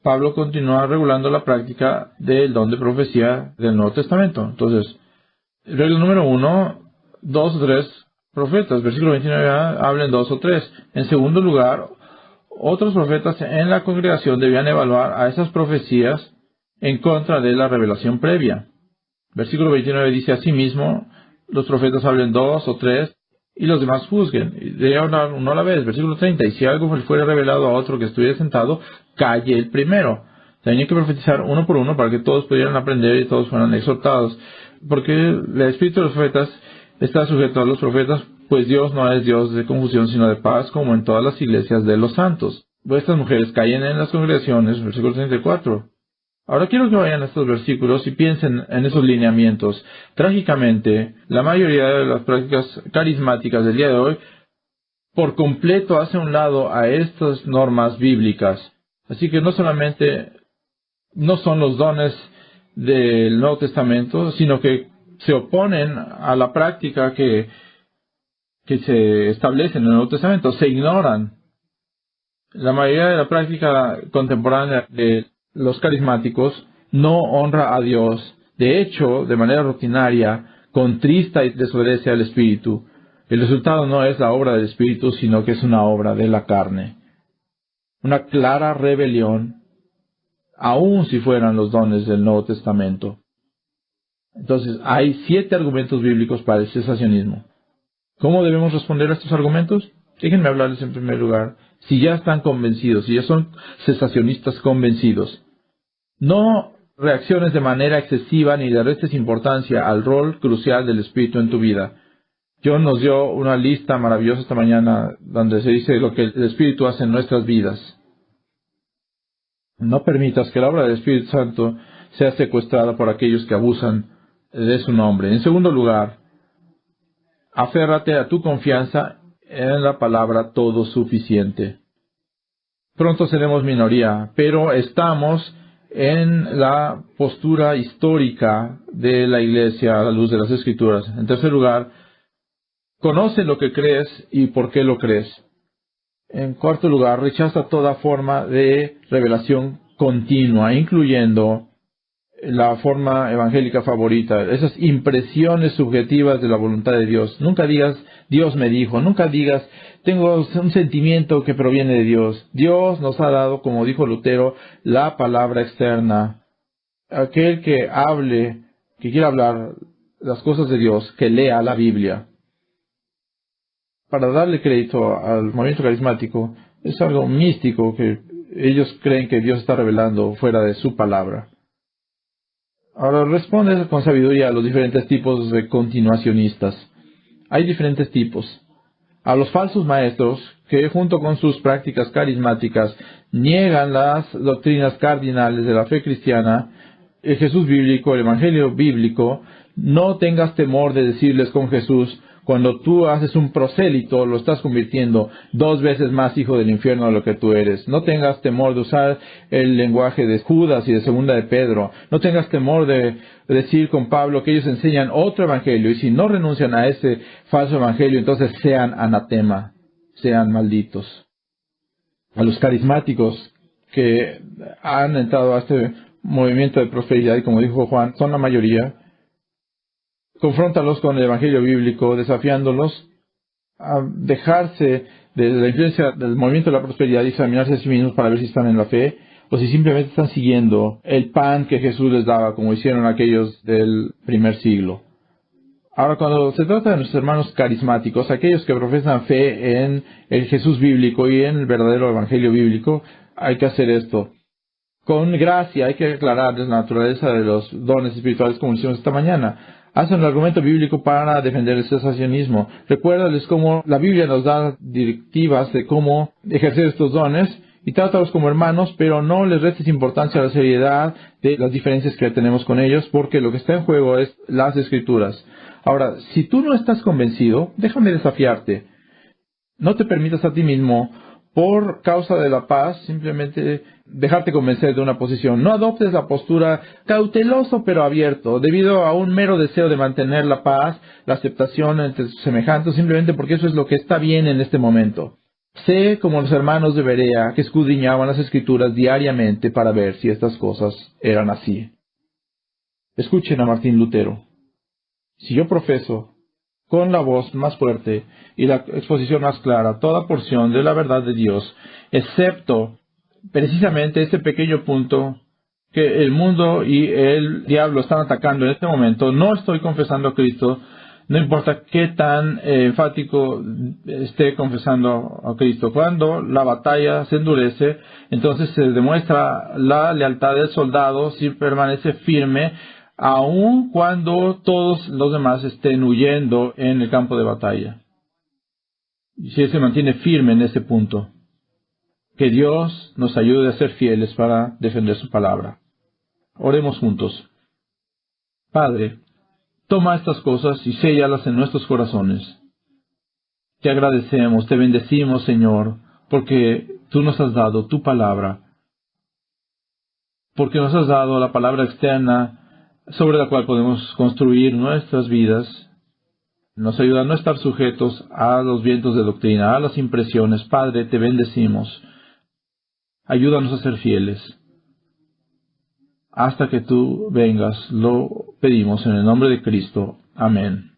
Pablo continúa regulando la práctica del don de profecía del Nuevo Testamento. Entonces, regla número 1, 2 o 3 profetas. Versículo 29a, hablen 2 o 3. En segundo lugar, otros profetas en la congregación debían evaluar a esas profecías en contra de la revelación previa. Versículo 29 dice: asimismo, los profetas hablen 2 o 3 y los demás juzguen. Y debe hablar uno a la vez. Versículo 30. Y si algo fuera revelado a otro que estuviera sentado, calle el primero. Tenía que profetizar uno por uno para que todos pudieran aprender y todos fueran exhortados. Porque el espíritu de los profetas está sujeto a los profetas, pues Dios no es Dios de confusión, sino de paz, como en todas las iglesias de los santos. Vuestras mujeres callen en las congregaciones. Versículo 34. Ahora quiero que vayan a estos versículos y piensen en esos lineamientos. Trágicamente, la mayoría de las prácticas carismáticas del día de hoy por completo hace a un lado a estas normas bíblicas. Así que no solamente no son los dones del Nuevo Testamento, sino que se oponen a la práctica que se establece en el Nuevo Testamento. Se ignoran. La mayoría de la práctica contemporánea de los carismáticos no honra a Dios. De hecho, de manera rutinaria, contrista y desobedece al Espíritu. El resultado no es la obra del Espíritu, sino que es una obra de la carne. Una clara rebelión, aun si fueran los dones del Nuevo Testamento. Entonces, hay 7 argumentos bíblicos para el cesacionismo. ¿Cómo debemos responder a estos argumentos? Déjenme hablarles en primer lugar. Si ya están convencidos, si ya son cesacionistas convencidos, no reacciones de manera excesiva ni le restes importancia al rol crucial del Espíritu en tu vida. John nos dio una lista maravillosa esta mañana donde se dice lo que el Espíritu hace en nuestras vidas. No permitas que la obra del Espíritu Santo sea secuestrada por aquellos que abusan de su nombre. En segundo lugar, aférrate a tu confianza en la palabra todo suficiente. Pronto seremos minoría, pero estamos en la postura histórica de la Iglesia a la luz de las Escrituras. En tercer lugar, conoce lo que crees y por qué lo crees. En cuarto lugar, rechaza toda forma de revelación continua, incluyendo la forma evangélica favorita, esas impresiones subjetivas de la voluntad de Dios. Nunca digas, Dios me dijo, nunca digas, tengo un sentimiento que proviene de Dios. Dios nos ha dado, como dijo Lutero, la palabra externa. Aquel que hable, que quiera hablar las cosas de Dios, que lea la Biblia. Para darle crédito al movimiento carismático, es algo místico que ellos creen que Dios está revelando fuera de su palabra. Ahora responde con sabiduría a los diferentes tipos de continuacionistas. Hay diferentes tipos. A los falsos maestros que junto con sus prácticas carismáticas niegan las doctrinas cardinales de la fe cristiana, el Jesús bíblico, el Evangelio bíblico. No tengas temor de decirles con Jesús: cuando tú haces un prosélito, lo estás convirtiendo 2 veces más hijo del infierno de lo que tú eres. No tengas temor de usar el lenguaje de Judas y de segunda de Pedro. No tengas temor de decir con Pablo que ellos enseñan otro evangelio. Y si no renuncian a ese falso evangelio, entonces sean anatema, sean malditos. A los carismáticos que han entrado a este movimiento de prosperidad, y como dijo Juan, son la mayoría, confróntalos con el Evangelio bíblico, desafiándolos a dejarse de la influencia del movimiento de la prosperidad y examinarse a sí mismos para ver si están en la fe o si simplemente están siguiendo el pan que Jesús les daba, como hicieron aquellos del primer siglo. Ahora, cuando se trata de nuestros hermanos carismáticos, aquellos que profesan fe en el Jesús bíblico y en el verdadero Evangelio bíblico, hay que hacer esto. Con gracia hay que aclararles la naturaleza de los dones espirituales, como hicimos esta mañana. Hacen el argumento bíblico para defender el cesacionismo. Recuérdales cómo la Biblia nos da directivas de cómo ejercer estos dones y trátalos como hermanos, pero no les restes importancia a la seriedad de las diferencias que tenemos con ellos, porque lo que está en juego es las Escrituras. Ahora, si tú no estás convencido, déjame desafiarte. No te permitas a ti mismo, por causa de la paz, simplemente dejarte convencer de una posición. No adoptes la postura cauteloso pero abierto, debido a un mero deseo de mantener la paz, la aceptación entre sus semejantes, simplemente porque eso es lo que está bien en este momento. Sé, como los hermanos de Berea, que escudriñaban las Escrituras diariamente para ver si estas cosas eran así. Escuchen a Martín Lutero. Si yo profeso, con la voz más fuerte y la exposición más clara, toda porción de la verdad de Dios, excepto precisamente este pequeño punto que el mundo y el diablo están atacando en este momento, no estoy confesando a Cristo, no importa qué tan enfático esté confesando a Cristo. Cuando la batalla se endurece, entonces se demuestra la lealtad del soldado si permanece firme, aun cuando todos los demás estén huyendo en el campo de batalla. Y si él se mantiene firme en ese punto, que Dios nos ayude a ser fieles para defender su palabra. Oremos juntos. Padre, toma estas cosas y séllalas en nuestros corazones. Te agradecemos, te bendecimos, Señor, porque tú nos has dado tu palabra, porque nos has dado la palabra externa sobre la cual podemos construir nuestras vidas. Nos ayuda a no estar sujetos a los vientos de doctrina, a las impresiones. Padre, te bendecimos. Ayúdanos a ser fieles. Hasta que tú vengas, lo pedimos en el nombre de Cristo. Amén.